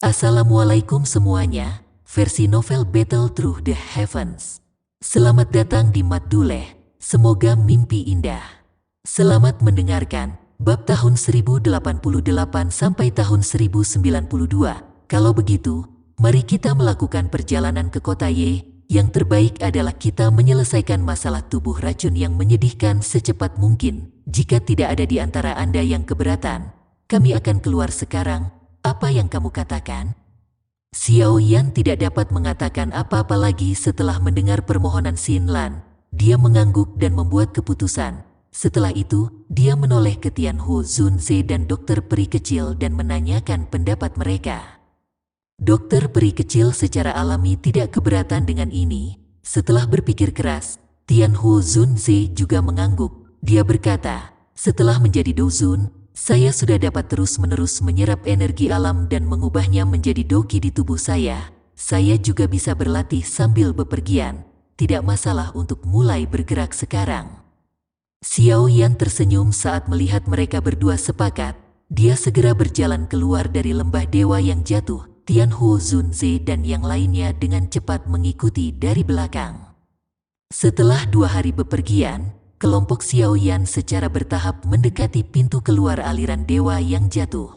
Assalamualaikum semuanya, versi novel Battle Through the Heavens. Selamat datang di Maduleh, semoga mimpi indah. Selamat mendengarkan, bab tahun 1088 sampai tahun 1092. Kalau begitu, mari kita melakukan perjalanan ke kota Y. Yang terbaik adalah kita menyelesaikan masalah tubuh racun yang menyedihkan secepat mungkin. Jika tidak ada di antara Anda yang keberatan, kami akan keluar sekarang. Apa yang kamu katakan? Xiao Yan tidak dapat mengatakan apa-apa lagi setelah mendengar permohonan Xin Lan. Dia mengangguk dan membuat keputusan. Setelah itu, dia menoleh ke Tianhu Zunze dan dokter peri kecil dan menanyakan pendapat mereka. Dokter peri kecil secara alami tidak keberatan dengan ini. Setelah berpikir keras, Tianhu Zunze juga mengangguk. Dia berkata, setelah menjadi Dozun, saya sudah dapat terus-menerus menyerap energi alam dan mengubahnya menjadi doki di tubuh saya. Saya juga bisa berlatih sambil bepergian. Tidak masalah untuk mulai bergerak sekarang. Xiao Yan tersenyum saat melihat mereka berdua sepakat. Dia segera berjalan keluar dari lembah dewa yang jatuh. Tianhu Zunze dan yang lainnya dengan cepat mengikuti dari belakang. Setelah 2 hari bepergian, kelompok Xiao Yan secara bertahap mendekati pintu keluar aliran dewa yang jatuh.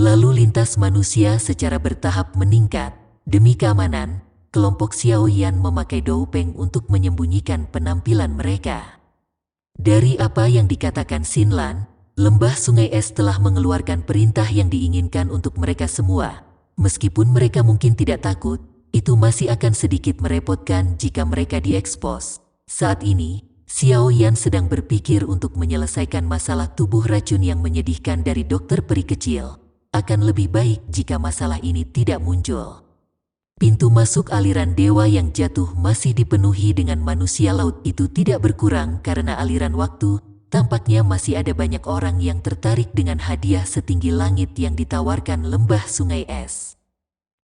Lalu lintas manusia secara bertahap meningkat. Demi keamanan, kelompok Xiao Yan memakai doupeng untuk menyembunyikan penampilan mereka. Dari apa yang dikatakan Xin Lan, lembah sungai es telah mengeluarkan perintah yang diinginkan untuk mereka semua. Meskipun mereka mungkin tidak takut, itu masih akan sedikit merepotkan jika mereka diekspos. Saat ini, Xiao Yan sedang berpikir untuk menyelesaikan masalah tubuh racun yang menyedihkan dari dokter peri kecil. Akan lebih baik jika masalah ini tidak muncul. Pintu masuk aliran dewa yang jatuh masih dipenuhi dengan manusia laut itu tidak berkurang karena aliran waktu. Tampaknya masih ada banyak orang yang tertarik dengan hadiah setinggi langit yang ditawarkan lembah sungai es.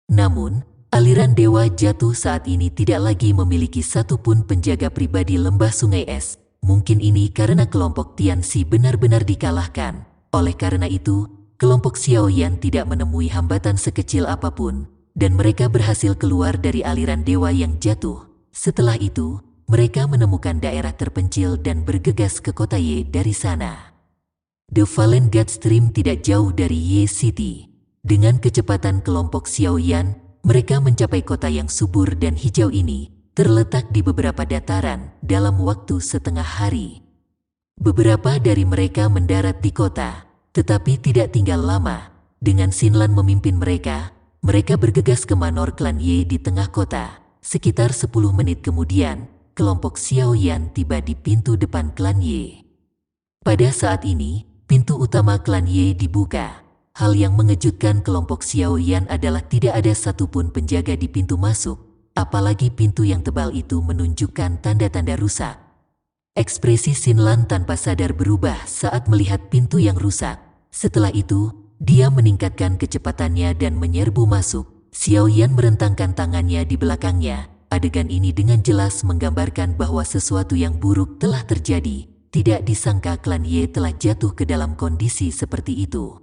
Namun, aliran dewa jatuh saat ini tidak lagi memiliki satupun penjaga pribadi lembah sungai es. Mungkin ini karena kelompok Tianxi benar-benar dikalahkan. Oleh karena itu, kelompok Xiao Yan tidak menemui hambatan sekecil apapun, dan mereka berhasil keluar dari aliran dewa yang jatuh. Setelah itu, mereka menemukan daerah terpencil dan bergegas ke kota Y dari sana. The Fallen God Stream tidak jauh dari Y City. Dengan kecepatan kelompok Xiao Yan, mereka mencapai kota yang subur dan hijau ini, terletak di beberapa dataran dalam waktu setengah hari. Beberapa dari mereka mendarat di kota, tetapi tidak tinggal lama. Dengan Xin Lan memimpin mereka bergegas ke Manor Klan Y di tengah kota. Sekitar 10 menit kemudian, kelompok Xiao Yan tiba di pintu depan Klan Y. Pada saat ini, pintu utama Klan Y dibuka. Hal yang mengejutkan kelompok Xiao Yan adalah tidak ada satupun penjaga di pintu masuk, apalagi pintu yang tebal itu menunjukkan tanda-tanda rusak. Ekspresi Xin Lan tanpa sadar berubah saat melihat pintu yang rusak. Setelah itu, dia meningkatkan kecepatannya dan menyerbu masuk. Xiao Yan merentangkan tangannya di belakangnya. Adegan ini dengan jelas menggambarkan bahwa sesuatu yang buruk telah terjadi. Tidak disangka Klan Y telah jatuh ke dalam kondisi seperti itu.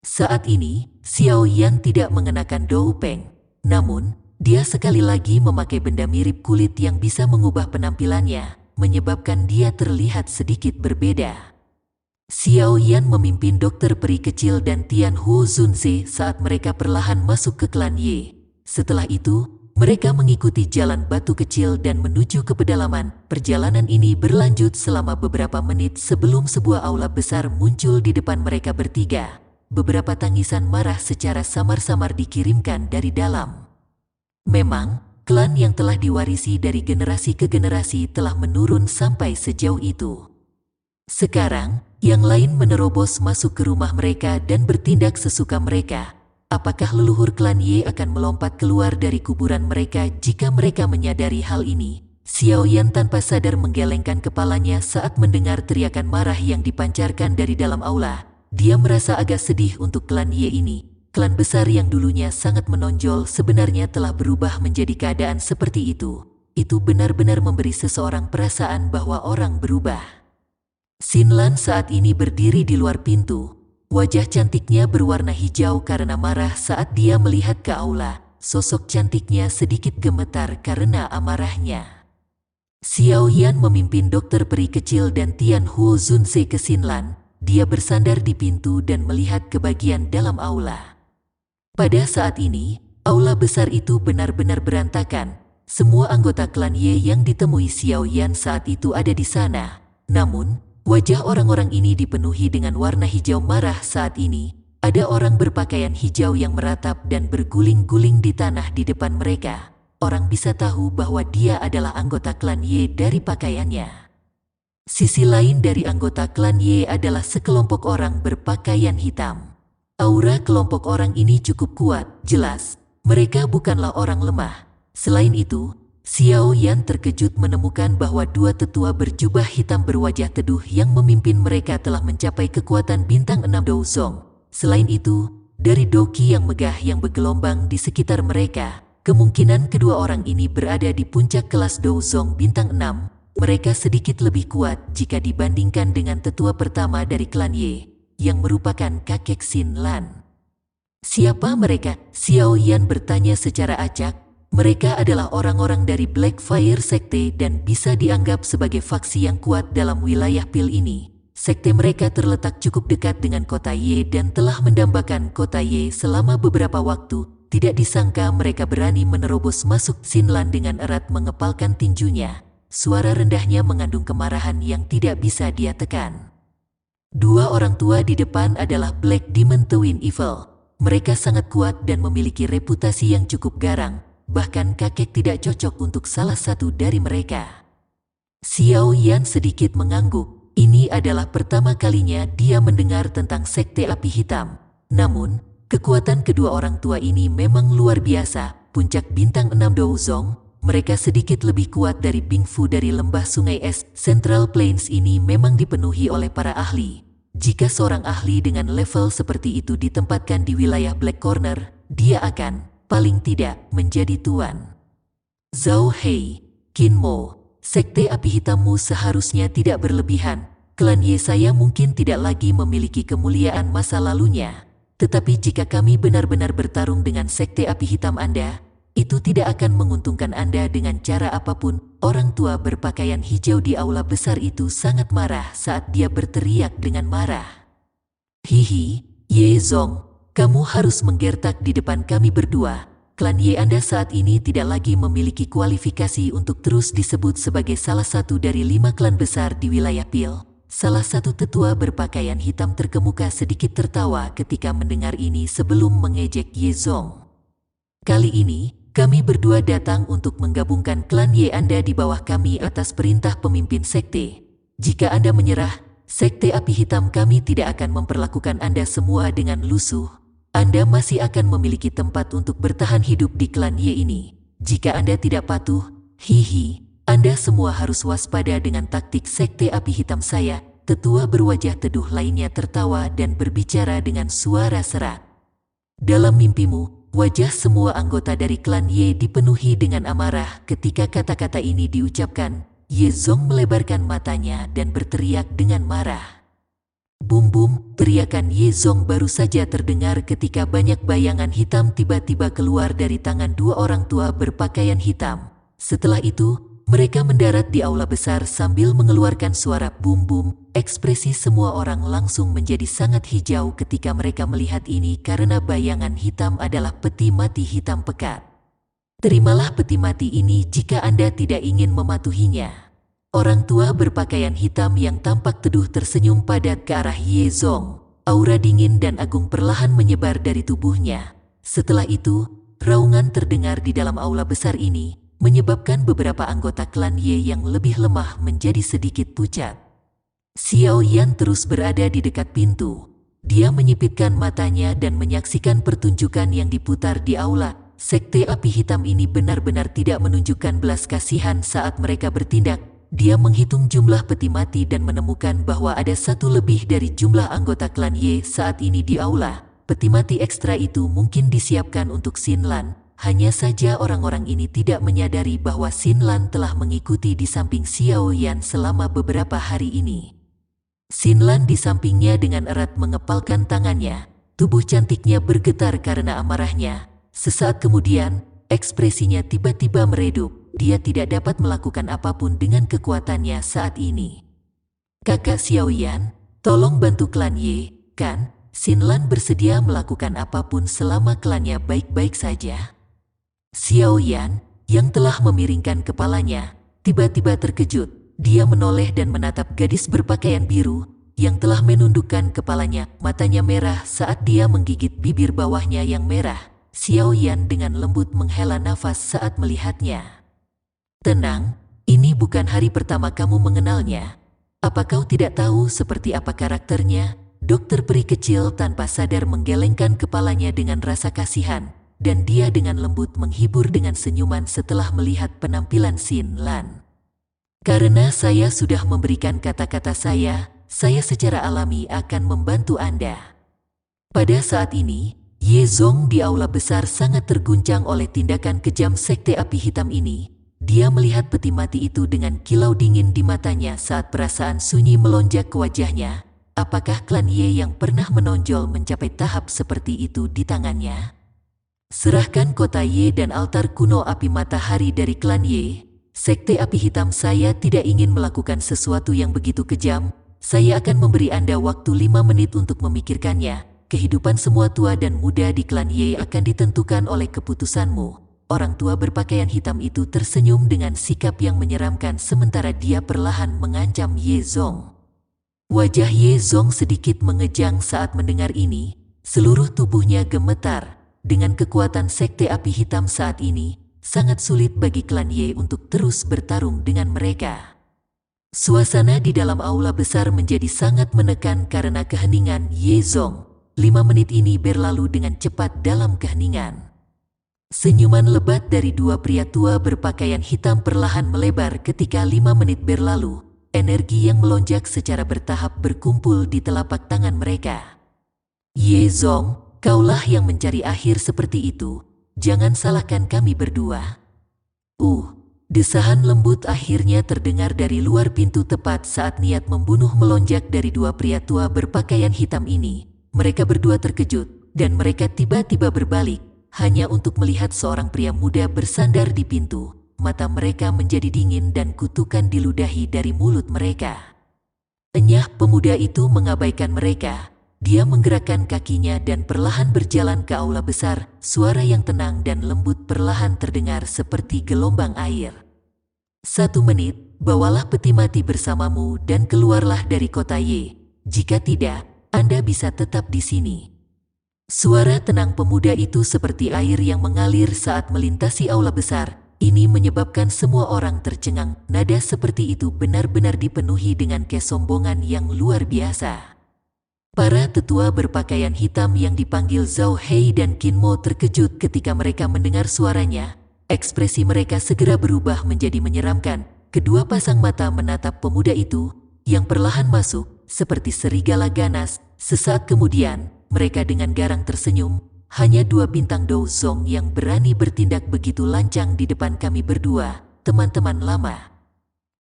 Saat ini, Xiao Yan tidak mengenakan doupeng. Namun, dia sekali lagi memakai benda mirip kulit yang bisa mengubah penampilannya, menyebabkan dia terlihat sedikit berbeda. Xiao Yan memimpin dokter peri kecil dan Tianhu Zunze saat mereka perlahan masuk ke Klan Y. Setelah itu, mereka mengikuti jalan batu kecil dan menuju ke pedalaman. Perjalanan ini berlanjut selama beberapa menit sebelum sebuah aula besar muncul di depan mereka bertiga. Beberapa tangisan marah secara samar-samar dikirimkan dari dalam. Memang, klan yang telah diwarisi dari generasi ke generasi telah menurun sampai sejauh itu. Sekarang, yang lain menerobos masuk ke rumah mereka dan bertindak sesuka mereka. Apakah leluhur Klan Y akan melompat keluar dari kuburan mereka jika mereka menyadari hal ini? Xiao Yan tanpa sadar menggelengkan kepalanya saat mendengar teriakan marah yang dipancarkan dari dalam aula. Dia merasa agak sedih untuk Klan Y ini. Klan besar yang dulunya sangat menonjol sebenarnya telah berubah menjadi keadaan seperti itu. Itu benar-benar memberi seseorang perasaan bahwa orang berubah. Xin Lan saat ini berdiri di luar pintu. wajah cantiknya berwarna hijau karena marah saat dia melihat ke aula. Sosok cantiknya sedikit gemetar karena amarahnya. Xiao Yan memimpin dokter peri kecil dan Tian Huo Zunse ke Xinlan. Dia bersandar di pintu dan melihat ke bagian dalam aula. Pada saat ini, aula besar itu benar-benar berantakan. Semua anggota klan Ye yang ditemui Xiao Yan saat itu ada di sana. Namun, wajah orang-orang ini dipenuhi dengan warna hijau marah saat ini. Ada orang berpakaian hijau yang meratap dan berguling-guling di tanah di depan mereka. Orang bisa tahu bahwa dia adalah anggota klan Ye dari pakaiannya. Sisi lain dari anggota klan Ye adalah sekelompok orang berpakaian hitam. Aura kelompok orang ini cukup kuat, jelas. Mereka bukanlah orang lemah. Selain itu, Xiao Yan terkejut menemukan bahwa dua tetua berjubah hitam berwajah teduh yang memimpin mereka telah mencapai kekuatan bintang 6 Douzong. Selain itu, dari doki yang megah yang bergelombang di sekitar mereka, kemungkinan kedua orang ini berada di puncak kelas Douzong bintang 6. Mereka sedikit lebih kuat jika dibandingkan dengan tetua pertama dari klan Ye, yang merupakan kakek Xinlan. Siapa mereka? Xiao Yan bertanya secara acak. Mereka adalah orang-orang dari Blackfire Sekte dan bisa dianggap sebagai faksi yang kuat dalam wilayah Pil ini. Sekte mereka terletak cukup dekat dengan kota Ye dan telah mendambakan kota Ye selama beberapa waktu. Tidak disangka mereka berani menerobos masuk Xinlan dengan erat mengepalkan tinjunya. Suara rendahnya mengandung kemarahan yang tidak bisa dia tekan. Dua orang tua di depan adalah Black Demon Twin Evil. Mereka sangat kuat dan memiliki reputasi yang cukup garang. Bahkan kakek tidak cocok untuk salah satu dari mereka. Xiao Yan sedikit mengangguk. Ini adalah pertama kalinya dia mendengar tentang Sekte Api Hitam. Namun, kekuatan kedua orang tua ini memang luar biasa. Puncak bintang 6 Douzong, mereka sedikit lebih kuat dari Bingfu dari lembah sungai es. Central Plains ini memang dipenuhi oleh para ahli. Jika seorang ahli dengan level seperti itu ditempatkan di wilayah Black Corner, dia akan, paling tidak, menjadi tuan. Zhao Hei, Qin Mo, Sekte Api Hitammu seharusnya tidak berlebihan. Klan Ye saya mungkin tidak lagi memiliki kemuliaan masa lalunya. Tetapi jika kami benar-benar bertarung dengan Sekte Api Hitam Anda, itu tidak akan menguntungkan Anda dengan cara apapun. Orang tua berpakaian hijau di aula besar itu sangat marah saat dia berteriak dengan marah. Hihi, Ye Zong, kamu harus menggertak di depan kami berdua. Klan Ye Anda saat ini tidak lagi memiliki kualifikasi untuk terus disebut sebagai salah satu dari 5 klan besar di wilayah Pil. Salah satu tetua berpakaian hitam terkemuka sedikit tertawa ketika mendengar ini sebelum mengejek Ye Zong. Kali ini, kami berdua datang untuk menggabungkan klan Ye Anda di bawah kami atas perintah pemimpin sekte. Jika Anda menyerah, Sekte Api Hitam kami tidak akan memperlakukan Anda semua dengan lusuh. Anda masih akan memiliki tempat untuk bertahan hidup di klan Ye ini. Jika Anda tidak patuh, hihi, Anda semua harus waspada dengan taktik Sekte Api Hitam saya. Tetua berwajah teduh lainnya tertawa dan berbicara dengan suara serak. Dalam mimpimu, wajah semua anggota dari klan Ye dipenuhi dengan amarah ketika kata-kata ini diucapkan. Ye Zong melebarkan matanya dan berteriak dengan marah. Bum bum, teriakan Ye Zong baru saja terdengar ketika banyak bayangan hitam tiba-tiba keluar dari tangan dua orang tua berpakaian hitam. Setelah itu, mereka mendarat di aula besar sambil mengeluarkan suara bum bum. Ekspresi semua orang langsung menjadi sangat hijau ketika mereka melihat ini karena bayangan hitam adalah peti mati hitam pekat. Terimalah peti mati ini jika Anda tidak ingin mematuhinya. Orang tua berpakaian hitam yang tampak teduh tersenyum padat ke arah Ye Zong. Aura dingin dan agung perlahan menyebar dari tubuhnya. Setelah itu, raungan terdengar di dalam aula besar ini, menyebabkan beberapa anggota klan Ye yang lebih lemah menjadi sedikit pucat. Xiao Yan terus berada di dekat pintu. Dia menyipitkan matanya dan menyaksikan pertunjukan yang diputar di aula. Sekte Api Hitam ini benar-benar tidak menunjukkan belas kasihan saat mereka bertindak. Dia menghitung jumlah peti mati dan menemukan bahwa ada satu lebih dari jumlah anggota klan Ye saat ini di aula. Peti mati ekstra itu mungkin disiapkan untuk Xinlan. Hanya saja orang-orang ini tidak menyadari bahwa Xinlan telah mengikuti di samping Xiao Yan selama beberapa hari ini. Xinlan di sampingnya dengan erat mengepalkan tangannya. Tubuh cantiknya bergetar karena amarahnya. Sesaat kemudian, ekspresinya tiba-tiba meredup. Dia tidak dapat melakukan apapun dengan kekuatannya saat ini. Kakak Xiaoyan, tolong bantu klan Ye, kan? Xinlan bersedia melakukan apapun selama klannya baik-baik saja. Xiaoyan, yang telah memiringkan kepalanya, tiba-tiba terkejut. Dia menoleh dan menatap gadis berpakaian biru yang telah menundukkan kepalanya. Matanya merah saat dia menggigit bibir bawahnya yang merah. Xiaoyan dengan lembut menghela nafas saat melihatnya. Tenang, ini bukan hari pertama kamu mengenalnya. Apa kau tidak tahu seperti apa karakternya? Dokter peri kecil tanpa sadar menggelengkan kepalanya dengan rasa kasihan, dan dia dengan lembut menghibur dengan senyuman setelah melihat penampilan Xinlan. Karena saya sudah memberikan kata-kata saya secara alami akan membantu Anda. Pada saat ini, Ye Zong di aula besar sangat terguncang oleh tindakan kejam Sekte Api Hitam ini. Dia melihat peti mati itu dengan kilau dingin di matanya saat perasaan sunyi melonjak ke wajahnya. Apakah klan Ye yang pernah menonjol mencapai tahap seperti itu di tangannya? Serahkan kota Ye dan altar kuno api matahari dari klan Ye. Sekte Api Hitam saya tidak ingin melakukan sesuatu yang begitu kejam. Saya akan memberi Anda waktu 5 menit untuk memikirkannya. Kehidupan semua tua dan muda di klan Ye akan ditentukan oleh keputusanmu. Orang tua berpakaian hitam itu tersenyum dengan sikap yang menyeramkan sementara dia perlahan mengancam Ye Zong. Wajah Ye Zong sedikit mengejang saat mendengar ini. Seluruh tubuhnya gemetar. Dengan kekuatan Sekte Api Hitam saat ini, sangat sulit bagi klan Ye untuk terus bertarung dengan mereka. Suasana di dalam aula besar menjadi sangat menekan karena keheningan Ye Zong. 5 menit ini berlalu dengan cepat dalam keheningan. Senyuman lebat dari dua pria tua berpakaian hitam perlahan melebar ketika 5 menit berlalu. Energi yang melonjak secara bertahap berkumpul di telapak tangan mereka. Ye Zong, kaulah yang mencari akhir seperti itu. Jangan salahkan kami berdua. Desahan lembut akhirnya terdengar dari luar pintu tepat saat niat membunuh melonjak dari dua pria tua berpakaian hitam ini. Mereka berdua terkejut dan mereka tiba-tiba berbalik hanya untuk melihat seorang pria muda bersandar di pintu. Mata mereka menjadi dingin dan kutukan diludahi dari mulut mereka. Enyah pemuda itu mengabaikan mereka. Dia menggerakkan kakinya dan perlahan berjalan ke aula besar. Suara yang tenang dan lembut perlahan terdengar seperti gelombang air. 1 menit, bawalah peti mati bersamamu dan keluarlah dari kota Ye. Jika tidak, Anda bisa tetap di sini. Suara tenang pemuda itu seperti air yang mengalir saat melintasi aula besar. Ini menyebabkan semua orang tercengang. Nada seperti itu benar-benar dipenuhi dengan kesombongan yang luar biasa. Para tetua berpakaian hitam yang dipanggil Zhao Hei dan Qin Mo terkejut ketika mereka mendengar suaranya. Ekspresi mereka segera berubah menjadi menyeramkan. Kedua pasang mata menatap pemuda itu yang perlahan masuk seperti serigala ganas. Sesaat kemudian, mereka dengan garang tersenyum. Hanya 2 bintang Dou Zong yang berani bertindak begitu lancang di depan kami berdua, teman-teman lama.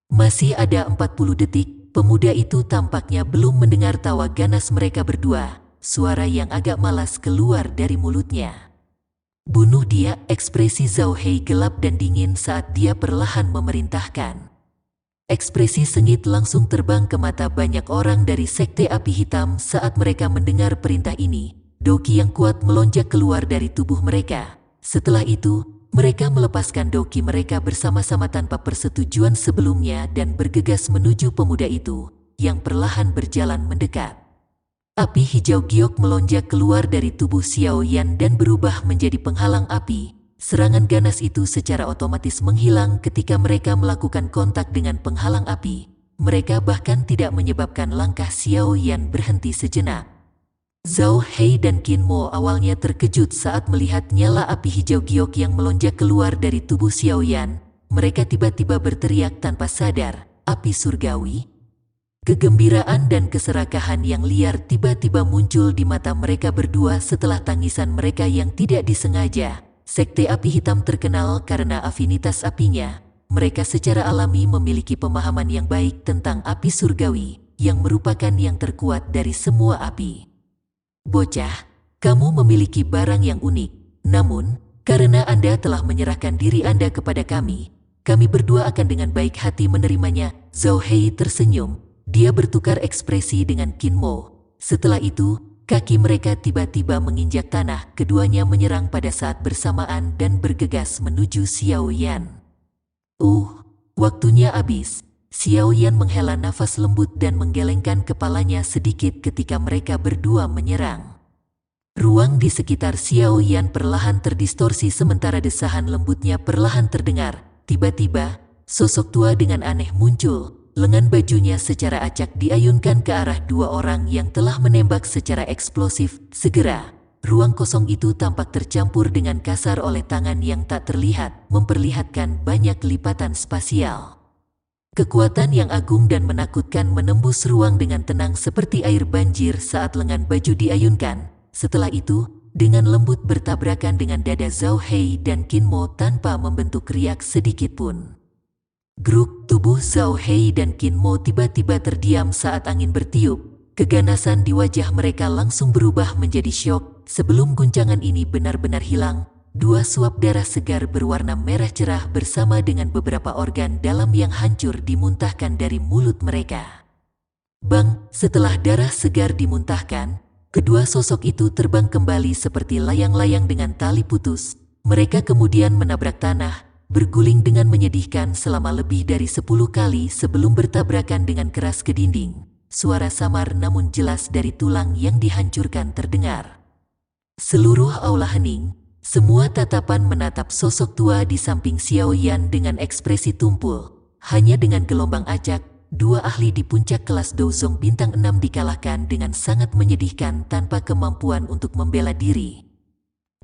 Masih ada 40 detik. Pemuda itu tampaknya belum mendengar tawa ganas mereka berdua. Suara yang agak malas keluar dari mulutnya. Bunuh dia. Ekspresi Zhao Hei gelap dan dingin saat dia perlahan memerintahkan. Ekspresi sengit langsung terbang ke mata banyak orang dari Sekte Api Hitam saat mereka mendengar perintah ini. Doki yang kuat melonjak keluar dari tubuh mereka. Setelah itu, mereka melepaskan doki mereka bersama-sama tanpa persetujuan sebelumnya dan bergegas menuju pemuda itu yang perlahan berjalan mendekat. Api hijau giok melonjak keluar dari tubuh Xiaoyan dan berubah menjadi penghalang api. Serangan ganas itu secara otomatis menghilang ketika mereka melakukan kontak dengan penghalang api. Mereka bahkan tidak menyebabkan langkah Xiaoyan berhenti sejenak. Zhao Hei dan Qin Mo awalnya terkejut saat melihat nyala api hijau giok yang melonjak keluar dari tubuh Xiaoyan. Mereka tiba-tiba berteriak tanpa sadar, api surgawi. Kegembiraan dan keserakahan yang liar tiba-tiba muncul di mata mereka berdua setelah tangisan mereka yang tidak disengaja. Sekte Api Hitam terkenal karena afinitas apinya. Mereka secara alami memiliki pemahaman yang baik tentang api surgawi. yang merupakan yang terkuat dari semua api. Bocah, kamu memiliki barang yang unik, namun, karena Anda telah menyerahkan diri Anda kepada kami berdua akan dengan baik hati menerimanya. Zhao Hei tersenyum, dia bertukar ekspresi dengan Qin Mo. Setelah itu, kaki mereka tiba-tiba menginjak tanah, keduanya menyerang pada saat bersamaan dan bergegas menuju Xiao Yan. Waktunya habis. Xiao Yan menghela nafas lembut dan menggelengkan kepalanya sedikit ketika mereka berdua menyerang. Ruang di sekitar Xiao Yan perlahan terdistorsi sementara desahan lembutnya perlahan terdengar. Tiba-tiba, sosok tua dengan aneh muncul. Lengan bajunya secara acak diayunkan ke arah dua orang yang telah menembak secara eksplosif. Segera, ruang kosong itu tampak tercampur dengan kasar oleh tangan yang tak terlihat, memperlihatkan banyak lipatan spasial. Kekuatan yang agung dan menakutkan menembus ruang dengan tenang seperti air banjir saat lengan baju diayunkan. Setelah itu, dengan lembut bertabrakan dengan dada Zhao Hei dan Qin Mo tanpa membentuk riak sedikit pun. Grup tubuh Zhao Hei dan Qin Mo tiba-tiba terdiam saat angin bertiup. Keganasan di wajah mereka langsung berubah menjadi syok. Sebelum guncangan ini benar-benar hilang, dua suap darah segar berwarna merah cerah bersama dengan beberapa organ dalam yang hancur dimuntahkan dari mulut mereka. Bang, setelah darah segar dimuntahkan, kedua sosok itu terbang kembali seperti layang-layang dengan tali putus. Mereka kemudian menabrak tanah, berguling dengan menyedihkan selama lebih dari 10 kali sebelum bertabrakan dengan keras ke dinding. Suara samar namun jelas dari tulang yang dihancurkan terdengar. Seluruh aula hening. Semua tatapan menatap sosok tua di samping Xiao Yan dengan ekspresi tumpul. Hanya dengan gelombang acak, dua ahli di puncak kelas Douzong bintang 6 dikalahkan dengan sangat menyedihkan tanpa kemampuan untuk membela diri.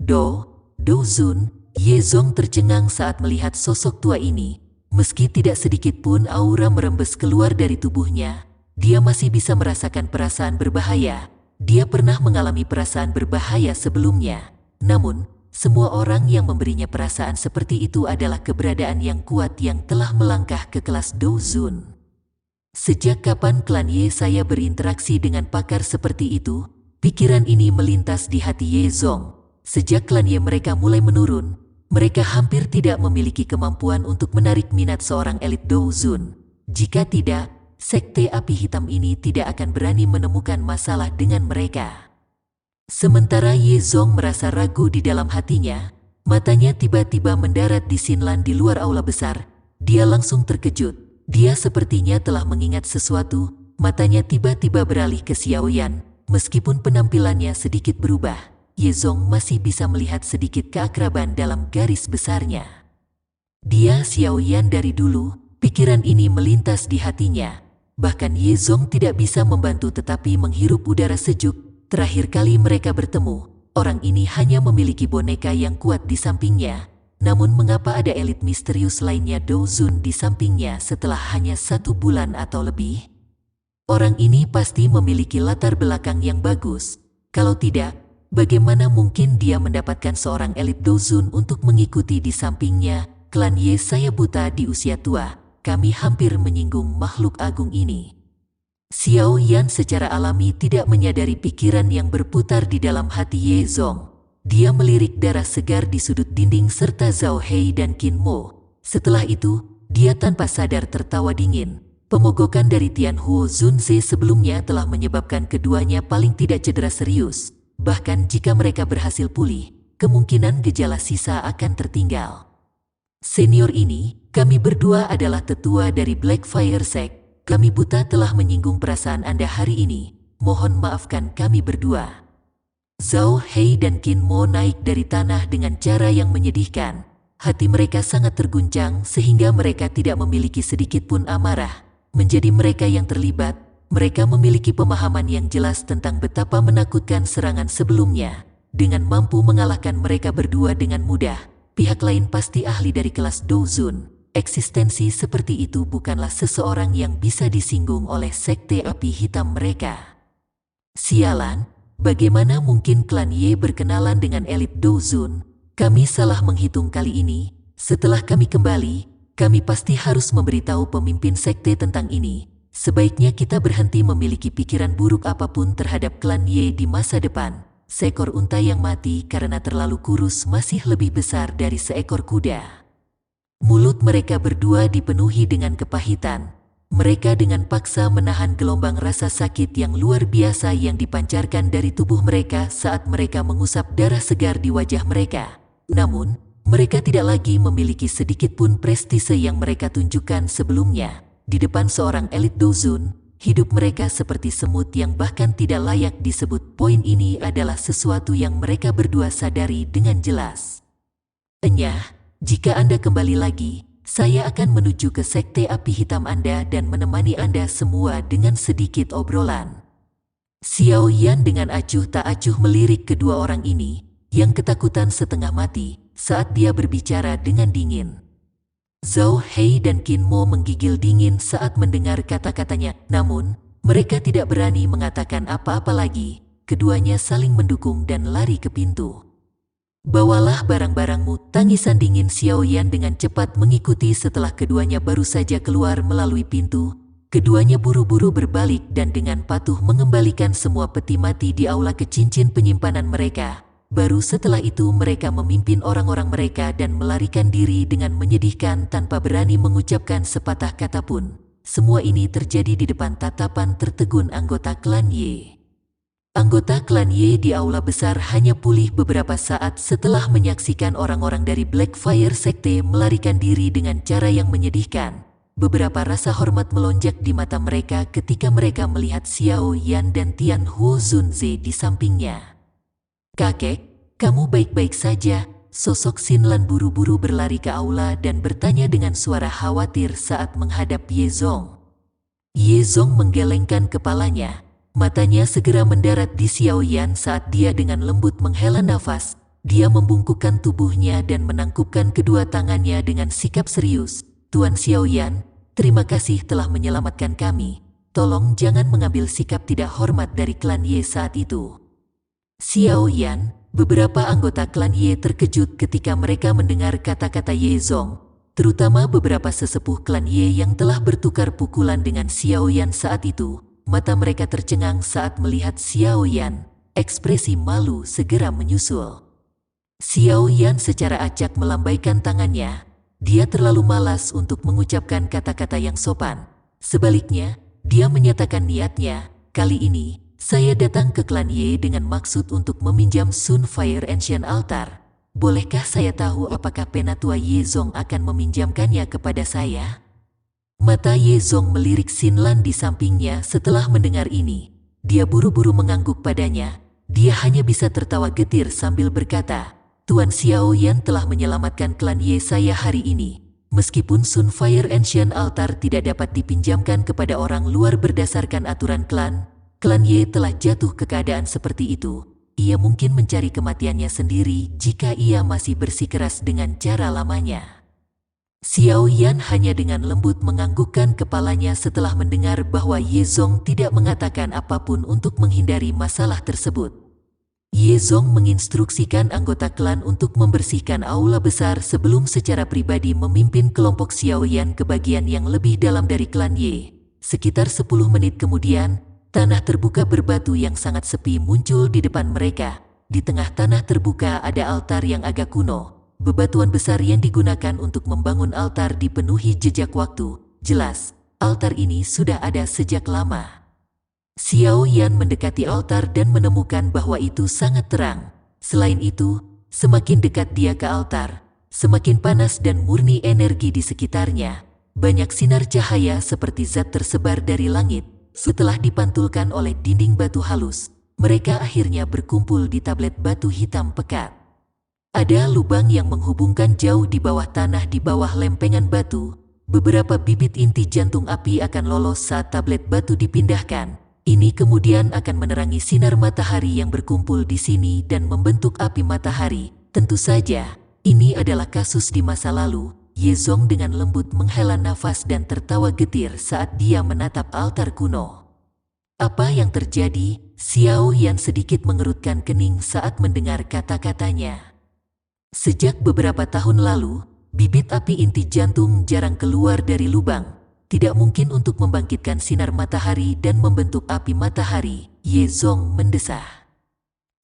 Douzun, Ye Zong tercengang saat melihat sosok tua ini. Meski tidak sedikit pun aura merembes keluar dari tubuhnya, dia masih bisa merasakan perasaan berbahaya. Dia pernah mengalami perasaan berbahaya sebelumnya. Namun, semua orang yang memberinya perasaan seperti itu adalah keberadaan yang kuat yang telah melangkah ke kelas Douzun. Sejak kapan klan Ye saya berinteraksi dengan pakar seperti itu? Pikiran ini melintas di hati Ye Zong. Sejak klan Ye mereka mulai menurun, mereka hampir tidak memiliki kemampuan untuk menarik minat seorang elit Douzun. Jika tidak, sekte api hitam ini tidak akan berani menemukan masalah dengan mereka. Sementara Ye Zong merasa ragu di dalam hatinya, matanya tiba-tiba mendarat di Xinlan di luar aula besar. Dia langsung terkejut. Dia sepertinya telah mengingat sesuatu. Matanya tiba-tiba beralih ke Xiao Yan. Meskipun penampilannya sedikit berubah, Ye Zong masih bisa melihat sedikit keakraban dalam garis besarnya. Dia Xiao Yan dari dulu, pikiran ini melintas di hatinya. Bahkan Ye Zong tidak bisa membantu tetapi menghirup udara sejuk. Terakhir kali mereka bertemu, orang ini hanya memiliki boneka yang kuat di sampingnya. Namun mengapa ada elit misterius lainnya Douzun di sampingnya setelah hanya 1 bulan atau lebih? Orang ini pasti memiliki latar belakang yang bagus. Kalau tidak, bagaimana mungkin dia mendapatkan seorang elit Douzun untuk mengikuti di sampingnya? Klan Ye saya buta di usia tua, kami hampir menyinggung makhluk agung ini. Xiao Yan secara alami tidak menyadari pikiran yang berputar di dalam hati Ye Zong. Dia melirik darah segar di sudut dinding serta Zhao Hei dan Qin Mo. Setelah itu, dia tanpa sadar tertawa dingin. Pemogokan dari Tian Huo Zunze sebelumnya telah menyebabkan keduanya paling tidak cedera serius. Bahkan jika mereka berhasil pulih, kemungkinan gejala sisa akan tertinggal. Senior ini, kami berdua adalah tetua dari Blackfire Sect. Kami buta telah menyinggung perasaan Anda hari ini. Mohon maafkan kami berdua. Zhao Hei dan Qin Mo naik dari tanah dengan cara yang menyedihkan. Hati mereka sangat terguncang sehingga mereka tidak memiliki sedikit pun amarah. Menjadi mereka yang terlibat, mereka memiliki pemahaman yang jelas tentang betapa menakutkan serangan sebelumnya. Dengan mampu mengalahkan mereka berdua dengan mudah, pihak lain pasti ahli dari kelas Douzun. Eksistensi seperti itu bukanlah seseorang yang bisa disinggung oleh sekte api hitam mereka. Sialan, bagaimana mungkin klan Ye berkenalan dengan elit Douzun? Kami salah menghitung kali ini. Setelah kami kembali, kami pasti harus memberitahu pemimpin sekte tentang ini. sebaiknya kita berhenti memiliki pikiran buruk apapun terhadap klan Ye di masa depan. Seekor unta yang mati karena terlalu kurus masih lebih besar dari seekor kuda. Mulut mereka berdua dipenuhi dengan kepahitan. Mereka dengan paksa menahan gelombang rasa sakit yang luar biasa yang dipancarkan dari tubuh mereka saat mereka mengusap darah segar di wajah mereka. Namun, mereka tidak lagi memiliki sedikit pun prestise yang mereka tunjukkan sebelumnya. Di depan seorang elit Dozun, hidup mereka seperti semut yang bahkan tidak layak disebut. Poin ini adalah sesuatu yang mereka berdua sadari dengan jelas. Enyah, jika Anda kembali lagi, saya akan menuju ke sekte api hitam Anda dan menemani Anda semua dengan sedikit obrolan. Xiao Yan dengan acuh tak acuh melirik kedua orang ini, yang ketakutan setengah mati, saat dia berbicara dengan dingin. Zhao Hei dan Qin Mo menggigil dingin saat mendengar kata-katanya, namun mereka tidak berani mengatakan apa-apa lagi. Keduanya saling mendukung dan lari ke pintu. Bawalah barang-barangmu, tangisan dingin Xiao Yan dengan cepat mengikuti setelah keduanya baru saja keluar melalui pintu. Keduanya buru-buru berbalik dan dengan patuh mengembalikan semua peti mati di aula ke cincin penyimpanan mereka. Baru setelah itu mereka memimpin orang-orang mereka dan melarikan diri dengan menyedihkan tanpa berani mengucapkan sepatah kata pun. Semua ini terjadi di depan tatapan tertegun anggota klan Ye. Anggota klan Ye di aula besar hanya pulih beberapa saat setelah menyaksikan orang-orang dari Blackfire Sekte melarikan diri dengan cara yang menyedihkan. Beberapa rasa hormat melonjak di mata mereka ketika mereka melihat Xiao Yan dan Tian Huo Zunze di sampingnya. "Kakek, kamu baik-baik saja?" Sosok Xin Lan buru-buru berlari ke aula dan bertanya dengan suara khawatir saat menghadap Ye Zong. Ye Zong menggelengkan kepalanya. Matanya segera mendarat di Xiao Yan saat dia dengan lembut menghela nafas. Dia membungkukkan tubuhnya dan menangkupkan kedua tangannya dengan sikap serius. "Tuan Xiao Yan, terima kasih telah menyelamatkan kami. Tolong jangan mengambil sikap tidak hormat dari klan Ye saat itu." Xiao Yan, beberapa anggota klan Ye terkejut ketika mereka mendengar kata-kata Ye Zong, terutama beberapa sesepuh klan Ye yang telah bertukar pukulan dengan Xiao Yan saat itu. Mata mereka tercengang saat melihat Xiao Yan. Ekspresi malu segera menyusul. Xiao Yan secara acak melambaikan tangannya. Dia terlalu malas untuk mengucapkan kata-kata yang sopan. Sebaliknya, dia menyatakan niatnya, "Kali ini, saya datang ke klan Ye dengan maksud untuk meminjam Sunfire Ancient Altar. Bolehkah saya tahu apakah Penatua Ye Zong akan meminjamkannya kepada saya?" Mata Ye Zong melirik Xin Lan di sampingnya setelah mendengar ini. Dia buru-buru mengangguk padanya. Dia hanya bisa tertawa getir sambil berkata, "Tuan Xiao Yan telah menyelamatkan klan Ye saya hari ini. Meskipun Sunfire Ancient Altar tidak dapat dipinjamkan kepada orang luar berdasarkan aturan klan Ye telah jatuh ke keadaan seperti itu. Ia mungkin mencari kematiannya sendiri jika ia masih bersikeras dengan cara lamanya." Xiao Yan hanya dengan lembut menganggukkan kepalanya setelah mendengar bahwa Ye Zong tidak mengatakan apapun untuk menghindari masalah tersebut. Ye Zong menginstruksikan anggota klan untuk membersihkan aula besar sebelum secara pribadi memimpin kelompok Xiao Yan ke bagian yang lebih dalam dari klan Ye. Sekitar 10 menit kemudian, tanah terbuka berbatu yang sangat sepi muncul di depan mereka. Di tengah tanah terbuka ada altar yang agak kuno. Bebatuan besar yang digunakan untuk membangun altar dipenuhi jejak waktu. Jelas, altar ini sudah ada sejak lama. Xiao Yan mendekati altar dan menemukan bahwa itu sangat terang. Selain itu, semakin dekat dia ke altar, semakin panas dan murni energi di sekitarnya. Banyak sinar cahaya seperti zat tersebar dari langit. Setelah dipantulkan oleh dinding batu halus, mereka akhirnya berkumpul di tablet batu hitam pekat. Ada lubang yang menghubungkan jauh di bawah tanah di bawah lempengan batu. Beberapa bibit inti jantung api akan lolos saat tablet batu dipindahkan. Ini kemudian akan menerangi sinar matahari yang berkumpul di sini dan membentuk api matahari. Tentu saja, ini adalah kasus di masa lalu. Ye Zong dengan lembut menghela nafas dan tertawa getir saat dia menatap altar kuno. "Apa yang terjadi?" Xiao Yan sedikit mengerutkan kening saat mendengar kata-katanya. Sejak beberapa tahun lalu, bibit api inti jantung jarang keluar dari lubang. tidak mungkin untuk membangkitkan sinar matahari dan membentuk api matahari, Ye Zong mendesah.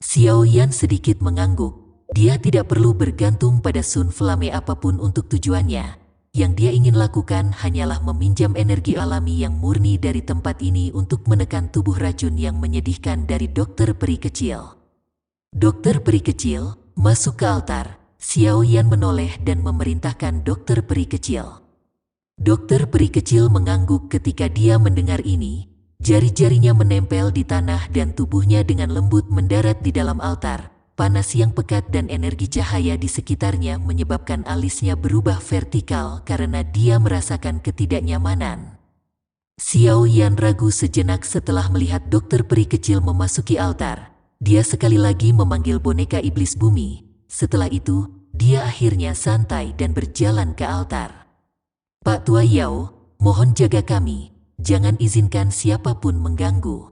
Xiao Yan sedikit mengangguk. Dia tidak perlu bergantung pada Sun Flame apapun untuk tujuannya. Yang dia ingin lakukan hanyalah meminjam energi alami yang murni dari tempat ini untuk menekan tubuh racun yang menyedihkan dari dokter peri kecil. Dokter peri kecil masuk ke altar. Xiao Yan menoleh dan memerintahkan dokter peri kecil. Dokter peri kecil mengangguk ketika dia mendengar ini. Jari-jarinya menempel di tanah dan tubuhnya dengan lembut mendarat di dalam altar. Panas yang pekat dan energi cahaya di sekitarnya menyebabkan alisnya berubah vertikal karena dia merasakan ketidaknyamanan. Xiao Yan ragu sejenak setelah melihat dokter peri kecil memasuki altar. Dia sekali lagi memanggil boneka iblis bumi. Setelah itu, dia akhirnya santai dan berjalan ke altar. Pak Tua Yao, mohon jaga kami. Jangan izinkan siapapun mengganggu.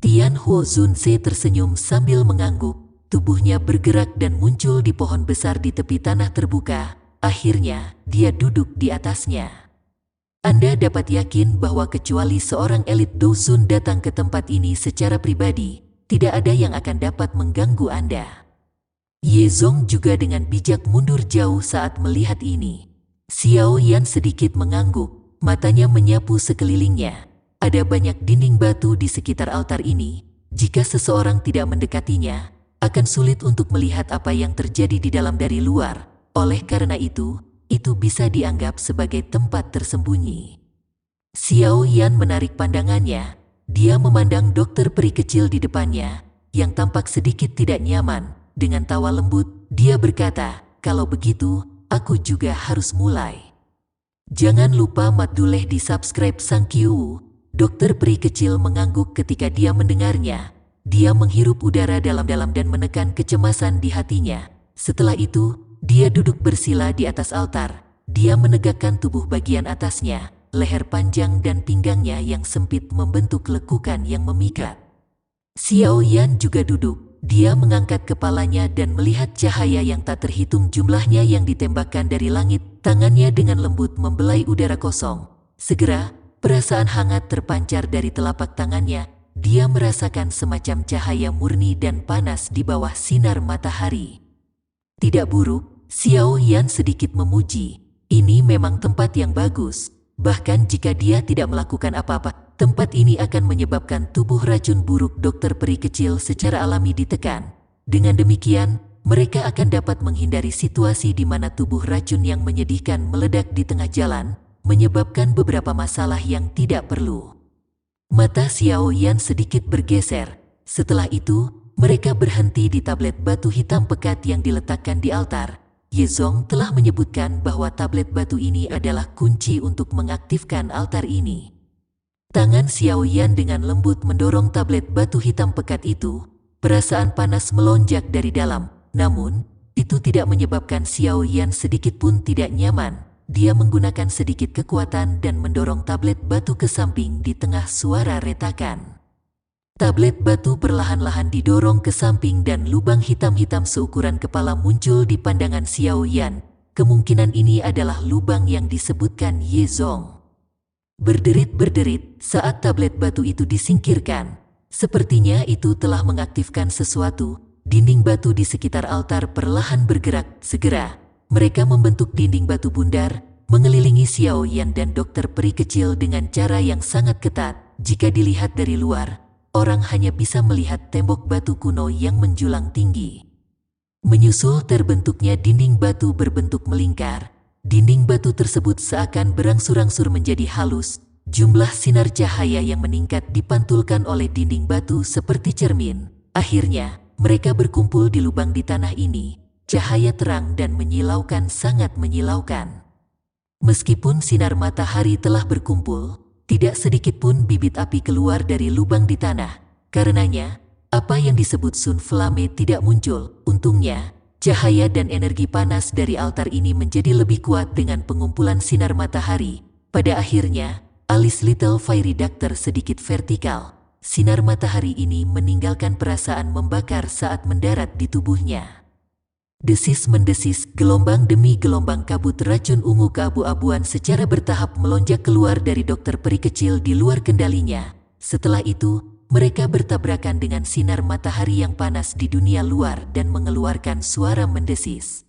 Tian Huo Zunse tersenyum sambil mengangguk. Tubuhnya bergerak dan muncul di pohon besar di tepi tanah terbuka. Akhirnya, dia duduk di atasnya. Anda dapat yakin bahwa kecuali seorang elit Douzun datang ke tempat ini secara pribadi, tidak ada yang akan dapat mengganggu Anda. Ye Zong juga dengan bijak mundur jauh saat melihat ini. Xiao Yan sedikit mengangguk, matanya menyapu sekelilingnya. Ada banyak dinding batu di sekitar altar ini. Jika seseorang tidak mendekatinya, akan sulit untuk melihat apa yang terjadi di dalam dari luar. Oleh karena itu bisa dianggap sebagai tempat tersembunyi. Xiao Yan menarik pandangannya. Dia memandang dokter peri kecil di depannya, yang tampak sedikit tidak nyaman. Dengan tawa lembut, dia berkata, "Kalau begitu, aku juga harus mulai." Jangan lupa Maduleh di subscribe Sang Qiu. Dokter peri kecil mengangguk ketika dia mendengarnya. Dia menghirup udara dalam-dalam dan menekan kecemasan di hatinya. Setelah itu, dia duduk bersila di atas altar. Dia menegakkan tubuh bagian atasnya, leher panjang dan pinggangnya yang sempit membentuk lekukan yang memikat. Xiao Yan juga duduk. Dia mengangkat kepalanya dan melihat cahaya yang tak terhitung jumlahnya yang ditembakkan dari langit. Tangannya dengan lembut membelai udara kosong. Segera, perasaan hangat terpancar dari telapak tangannya. Dia merasakan semacam cahaya murni dan panas di bawah sinar matahari. Tidak buruk, Xiao Yan sedikit memuji. Ini memang tempat yang bagus. Bahkan jika dia tidak melakukan apa-apa, tempat ini akan menyebabkan tubuh racun buruk dokter peri kecil secara alami ditekan. Dengan demikian, mereka akan dapat menghindari situasi di mana tubuh racun yang menyedihkan meledak di tengah jalan, menyebabkan beberapa masalah yang tidak perlu. Mata Xiao Yan sedikit bergeser. Setelah itu, mereka berhenti di tablet batu hitam pekat yang diletakkan di altar. Ye Zong telah menyebutkan bahwa tablet batu ini adalah kunci untuk mengaktifkan altar ini. Tangan Xiao Yan dengan lembut mendorong tablet batu hitam pekat itu. Perasaan panas melonjak dari dalam. Namun, itu tidak menyebabkan Xiao Yan sedikit pun tidak nyaman. Dia menggunakan sedikit kekuatan dan mendorong tablet batu ke samping di tengah suara retakan. Tablet batu perlahan-lahan didorong ke samping dan lubang hitam-hitam seukuran kepala muncul di pandangan Xiao Yan. Kemungkinan ini adalah lubang yang disebutkan Ye Zong. Berderit-berderit saat tablet batu itu disingkirkan. Sepertinya itu telah mengaktifkan sesuatu. Dinding batu di sekitar altar perlahan bergerak. Segera, mereka membentuk dinding batu bundar, mengelilingi Xiao Yan dan dokter peri kecil dengan cara yang sangat ketat. Jika dilihat dari luar, orang hanya bisa melihat tembok batu kuno yang menjulang tinggi. Menyusul terbentuknya dinding batu berbentuk melingkar, dinding batu tersebut seakan berangsur-angsur menjadi halus. Jumlah sinar cahaya yang meningkat dipantulkan oleh dinding batu seperti cermin. Akhirnya, mereka berkumpul di lubang di tanah ini. Cahaya terang dan menyilaukan, sangat menyilaukan. Meskipun sinar matahari telah berkumpul, tidak sedikit pun bibit api keluar dari lubang di tanah. Karenanya, apa yang disebut Sun Flame tidak muncul. Untungnya, cahaya dan energi panas dari altar ini menjadi lebih kuat dengan pengumpulan sinar matahari. Pada akhirnya, alis Little Fairy Doctor sedikit vertikal. Sinar matahari ini meninggalkan perasaan membakar saat mendarat di tubuhnya. Desis-mendesis, gelombang demi gelombang kabut racun ungu keabu-abuan secara bertahap melonjak keluar dari dokter peri kecil di luar kendalinya. Setelah itu, mereka bertabrakan dengan sinar matahari yang panas di dunia luar dan mengeluarkan suara mendesis.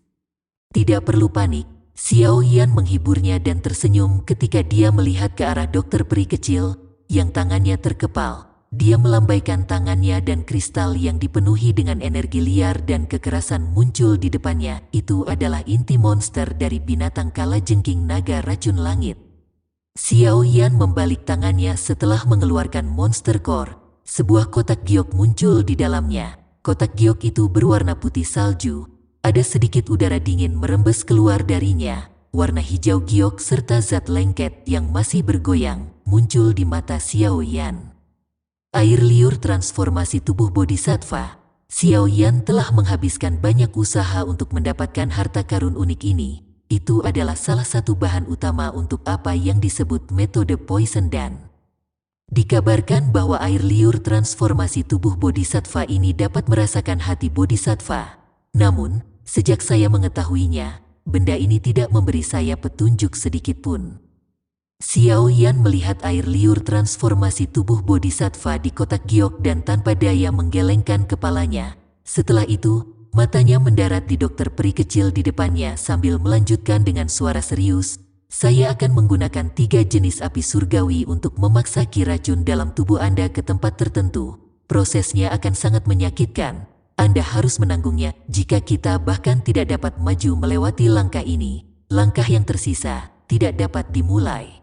Tidak perlu panik, Xiao Yan menghiburnya dan tersenyum ketika dia melihat ke arah dokter peri kecil yang tangannya terkepal. Dia melambaikan tangannya dan kristal yang dipenuhi dengan energi liar dan kekerasan muncul di depannya. Itu adalah inti monster dari binatang kalajengking naga racun langit. Xiao Yan membalik tangannya setelah mengeluarkan monster core. Sebuah kotak giok muncul di dalamnya. Kotak giok itu berwarna putih salju. Ada sedikit udara dingin merembes keluar darinya. Warna hijau giok serta zat lengket yang masih bergoyang muncul di mata Xiao Yan. Air liur transformasi tubuh bodhisattva. Xiao Yan telah menghabiskan banyak usaha untuk mendapatkan harta karun unik ini. Itu adalah salah satu bahan utama untuk apa yang disebut metode Poison Dan. Dikabarkan bahwa air liur transformasi tubuh bodhisattva ini dapat merasakan hati bodhisattva. Namun, sejak saya mengetahuinya, benda ini tidak memberi saya petunjuk sedikit pun. Xiao Yan melihat air liur transformasi tubuh bodhisattva di kotak giok dan tanpa daya menggelengkan kepalanya. Setelah itu, matanya mendarat di dokter peri kecil di depannya sambil melanjutkan dengan suara serius, "Saya akan menggunakan 3 jenis api surgawi untuk memaksa ki racun dalam tubuh Anda ke tempat tertentu. Prosesnya akan sangat menyakitkan. Anda harus menanggungnya. Jika kita bahkan tidak dapat maju melewati langkah ini, langkah yang tersisa tidak dapat dimulai."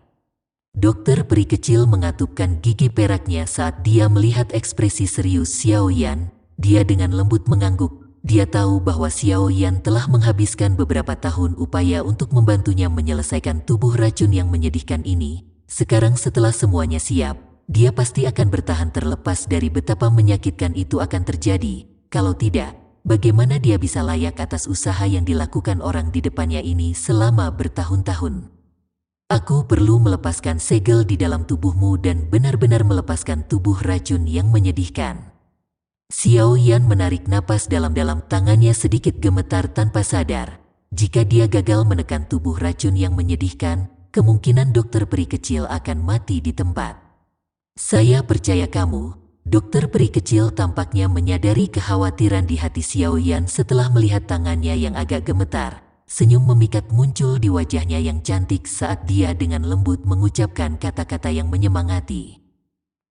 Dokter peri kecil mengatupkan gigi peraknya saat dia melihat ekspresi serius Xiao Yan. Dia dengan lembut mengangguk. Dia tahu bahwa Xiao Yan telah menghabiskan beberapa tahun upaya untuk membantunya menyelesaikan tubuh racun yang menyedihkan ini. Sekarang setelah semuanya siap, dia pasti akan bertahan terlepas dari betapa menyakitkan itu akan terjadi. Kalau tidak, bagaimana dia bisa layak atas usaha yang dilakukan orang di depannya ini selama bertahun-tahun? Aku perlu melepaskan segel di dalam tubuhmu dan benar-benar melepaskan tubuh racun yang menyedihkan. Xiao Yan menarik napas dalam-dalam, tangannya sedikit gemetar tanpa sadar. Jika dia gagal menekan tubuh racun yang menyedihkan, kemungkinan dokter peri kecil akan mati di tempat. "Saya percaya kamu." Dokter peri kecil tampaknya menyadari kekhawatiran di hati Xiao Yan setelah melihat tangannya yang agak gemetar. Senyum memikat muncul di wajahnya yang cantik saat dia dengan lembut mengucapkan kata-kata yang menyemangati.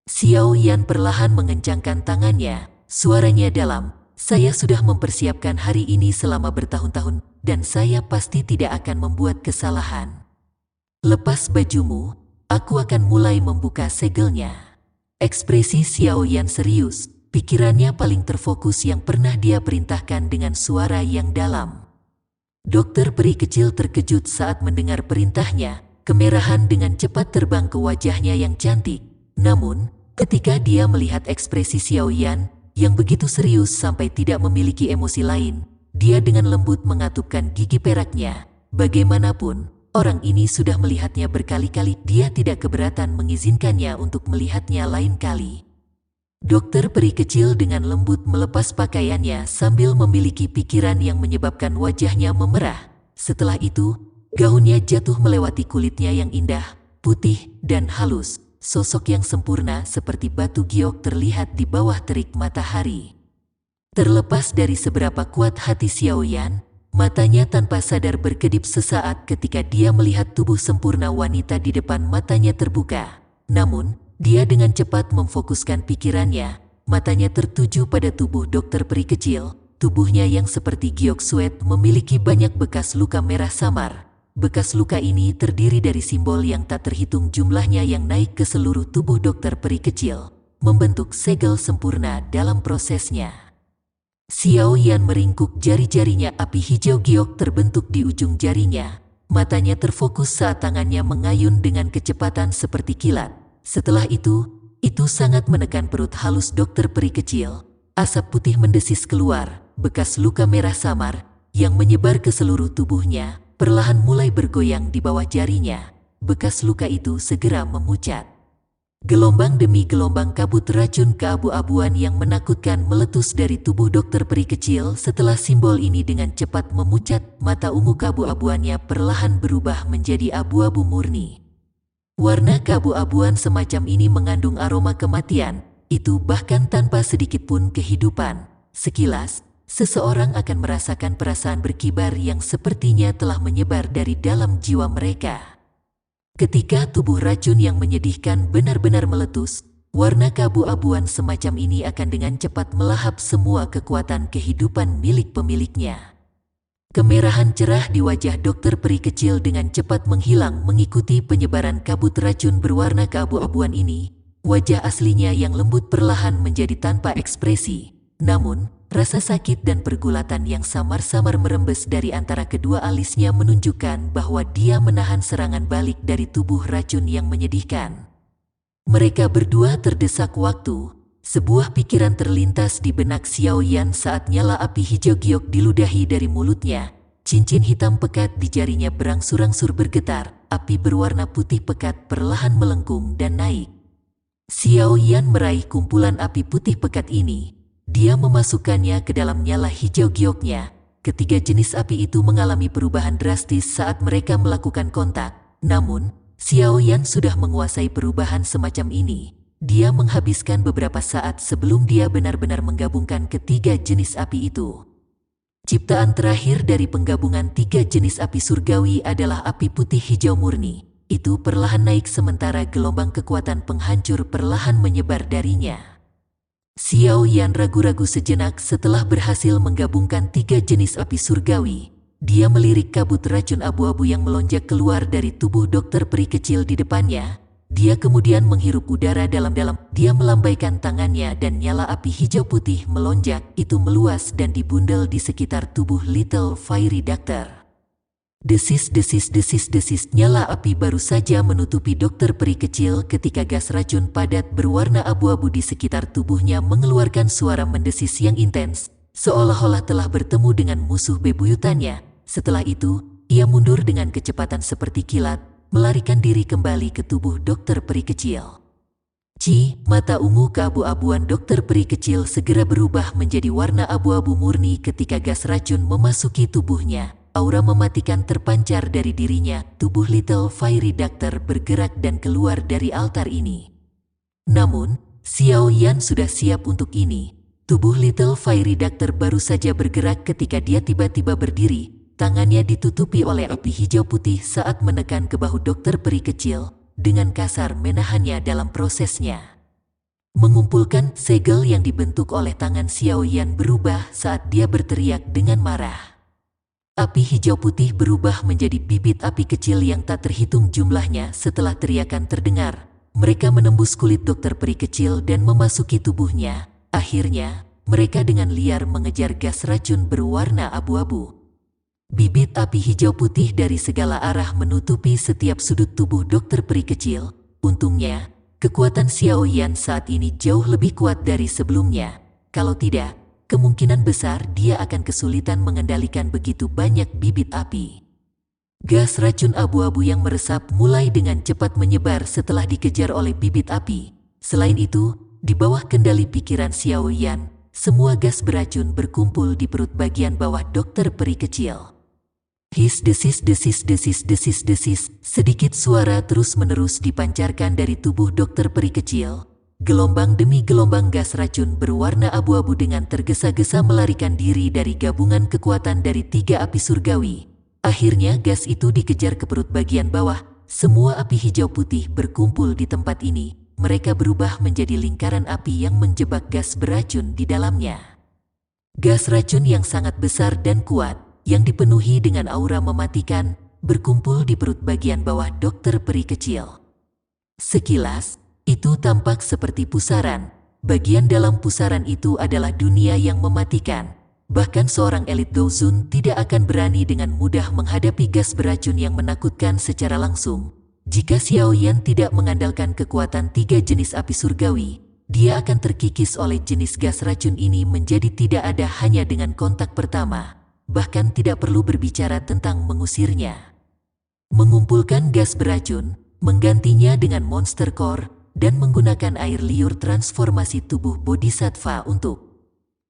Xiao Yan perlahan mengencangkan tangannya, suaranya dalam, "Saya sudah mempersiapkan hari ini selama bertahun-tahun, dan saya pasti tidak akan membuat kesalahan. Lepas bajumu, aku akan mulai membuka segelnya." Ekspresi Xiao Yan serius, pikirannya paling terfokus yang pernah dia perintahkan dengan suara yang dalam. Dokter peri kecil terkejut saat mendengar perintahnya, kemerahan dengan cepat terbang ke wajahnya yang cantik. Namun, ketika dia melihat ekspresi Xiao Yan yang begitu serius sampai tidak memiliki emosi lain, dia dengan lembut mengatupkan gigi peraknya. Bagaimanapun, orang ini sudah melihatnya berkali-kali, dia tidak keberatan mengizinkannya untuk melihatnya lain kali. Dokter peri kecil dengan lembut melepas pakaiannya sambil memiliki pikiran yang menyebabkan wajahnya memerah. Setelah itu, gaunnya jatuh melewati kulitnya yang indah, putih, dan halus. Sosok yang sempurna seperti batu giok terlihat di bawah terik matahari. Terlepas dari seberapa kuat hati Xiao Yan, matanya tanpa sadar berkedip sesaat ketika dia melihat tubuh sempurna wanita di depan matanya terbuka. Namun, dia dengan cepat memfokuskan pikirannya, matanya tertuju pada tubuh dokter peri kecil. Tubuhnya yang seperti giok suet memiliki banyak bekas luka merah samar. Bekas luka ini terdiri dari simbol yang tak terhitung jumlahnya yang naik ke seluruh tubuh dokter peri kecil, membentuk segel sempurna dalam prosesnya. Xiao Yan meringkuk jari-jarinya, api hijau giok terbentuk di ujung jarinya. Matanya terfokus saat tangannya mengayun dengan kecepatan seperti kilat. Setelah itu sangat menekan perut halus dokter peri kecil. Asap putih mendesis keluar, bekas luka merah samar yang menyebar ke seluruh tubuhnya perlahan mulai bergoyang di bawah jarinya. Bekas luka itu segera memucat. Gelombang demi gelombang kabut racun keabu-abuan yang menakutkan meletus dari tubuh dokter peri kecil setelah simbol ini dengan cepat memucat. Mata ungu keabu-abuannya perlahan berubah menjadi abu-abu murni. Warna keabu-abuan semacam ini mengandung aroma kematian, itu bahkan tanpa sedikit pun kehidupan. Sekilas, seseorang akan merasakan perasaan berkibar yang sepertinya telah menyebar dari dalam jiwa mereka. Ketika tubuh racun yang menyedihkan benar-benar meletus, warna keabu-abuan semacam ini akan dengan cepat melahap semua kekuatan kehidupan milik pemiliknya. Kemerahan cerah di wajah dokter peri kecil dengan cepat menghilang mengikuti penyebaran kabut racun berwarna keabu-abuan ini. Wajah aslinya yang lembut perlahan menjadi tanpa ekspresi. Namun, rasa sakit dan pergulatan yang samar-samar merembes dari antara kedua alisnya menunjukkan bahwa dia menahan serangan balik dari tubuh racun yang menyedihkan. Mereka berdua terdesak waktu. Sebuah pikiran terlintas di benak Xiao Yan saat nyala api hijau giok diludahi dari mulutnya. Cincin hitam pekat di jarinya berangsur-angsur bergetar. Api berwarna putih pekat perlahan melengkung dan naik. Xiao Yan meraih kumpulan api putih pekat ini. Dia memasukkannya ke dalam nyala hijau gioknya. Ketiga jenis api itu mengalami perubahan drastis saat mereka melakukan kontak. Namun, Xiao Yan sudah menguasai perubahan semacam ini. Dia menghabiskan beberapa saat sebelum dia benar-benar menggabungkan ketiga jenis api itu. Ciptaan terakhir dari penggabungan tiga jenis api surgawi adalah api putih hijau murni. Itu perlahan naik sementara gelombang kekuatan penghancur perlahan menyebar darinya. Xiao Yan ragu-ragu sejenak setelah berhasil menggabungkan tiga jenis api surgawi. Dia melirik kabut racun abu-abu yang melonjak keluar dari tubuh dokter peri kecil di depannya. Dia kemudian menghirup udara dalam-dalam. Dia melambaikan tangannya dan nyala api hijau putih melonjak. Itu meluas dan dibundel di sekitar tubuh Little Fairy Doctor. Desis, desis, desis, desis. Nyala api baru saja menutupi dokter peri kecil ketika gas racun padat berwarna abu-abu di sekitar tubuhnya mengeluarkan suara mendesis yang intens, seolah-olah telah bertemu dengan musuh bebuyutannya. Setelah itu, ia mundur dengan kecepatan seperti kilat, melarikan diri kembali ke tubuh dokter peri kecil. Mata ungu keabu-abuan dokter peri kecil segera berubah menjadi warna abu-abu murni ketika gas racun memasuki tubuhnya. Aura mematikan terpancar dari dirinya. Tubuh Little Fairy Doctor bergerak dan keluar dari altar ini. Namun, Xiao Yan sudah siap untuk ini. Tubuh Little Fairy Doctor baru saja bergerak ketika dia tiba-tiba berdiri. Tangannya ditutupi oleh api hijau putih saat menekan ke bahu dokter peri kecil. Dengan kasar menahannya dalam prosesnya. Mengumpulkan segel yang dibentuk oleh tangan Xiao Yan berubah saat dia berteriak dengan marah. Api hijau putih berubah menjadi bibit api kecil yang tak terhitung jumlahnya setelah teriakan terdengar. Mereka menembus kulit dokter peri kecil dan memasuki tubuhnya. Akhirnya, mereka dengan liar mengejar gas racun berwarna abu-abu. Bibit api hijau putih dari segala arah menutupi setiap sudut tubuh dokter peri kecil. Untungnya, kekuatan Xiao Yan saat ini jauh lebih kuat dari sebelumnya. Kalau tidak, kemungkinan besar dia akan kesulitan mengendalikan begitu banyak bibit api. Gas racun abu-abu yang meresap mulai dengan cepat menyebar setelah dikejar oleh bibit api. Selain itu, di bawah kendali pikiran Xiao Yan, semua gas beracun berkumpul di perut bagian bawah dokter peri kecil. His, desis, desis, desis, desis, desis. Sedikit suara terus-menerus dipancarkan dari tubuh dokter peri kecil. Gelombang demi gelombang gas racun berwarna abu-abu dengan tergesa-gesa melarikan diri dari gabungan kekuatan dari tiga api surgawi. Akhirnya gas itu dikejar ke perut bagian bawah. Semua api hijau putih berkumpul di tempat ini. Mereka berubah menjadi lingkaran api yang menjebak gas beracun di dalamnya. Gas racun yang sangat besar dan kuat, yang dipenuhi dengan aura mematikan, berkumpul di perut bagian bawah dokter peri kecil. Sekilas, itu tampak seperti pusaran. Bagian dalam pusaran itu adalah dunia yang mematikan. Bahkan seorang elit Gaozun tidak akan berani dengan mudah menghadapi gas beracun yang menakutkan secara langsung. Jika Xiao Yan tidak mengandalkan kekuatan tiga jenis api surgawi, dia akan terkikis oleh jenis gas racun ini menjadi tidak ada hanya dengan kontak pertama. Bahkan tidak perlu berbicara tentang mengusirnya. Mengumpulkan gas beracun, menggantinya dengan Monster Core, dan menggunakan air liur transformasi tubuh bodhisattva untuk.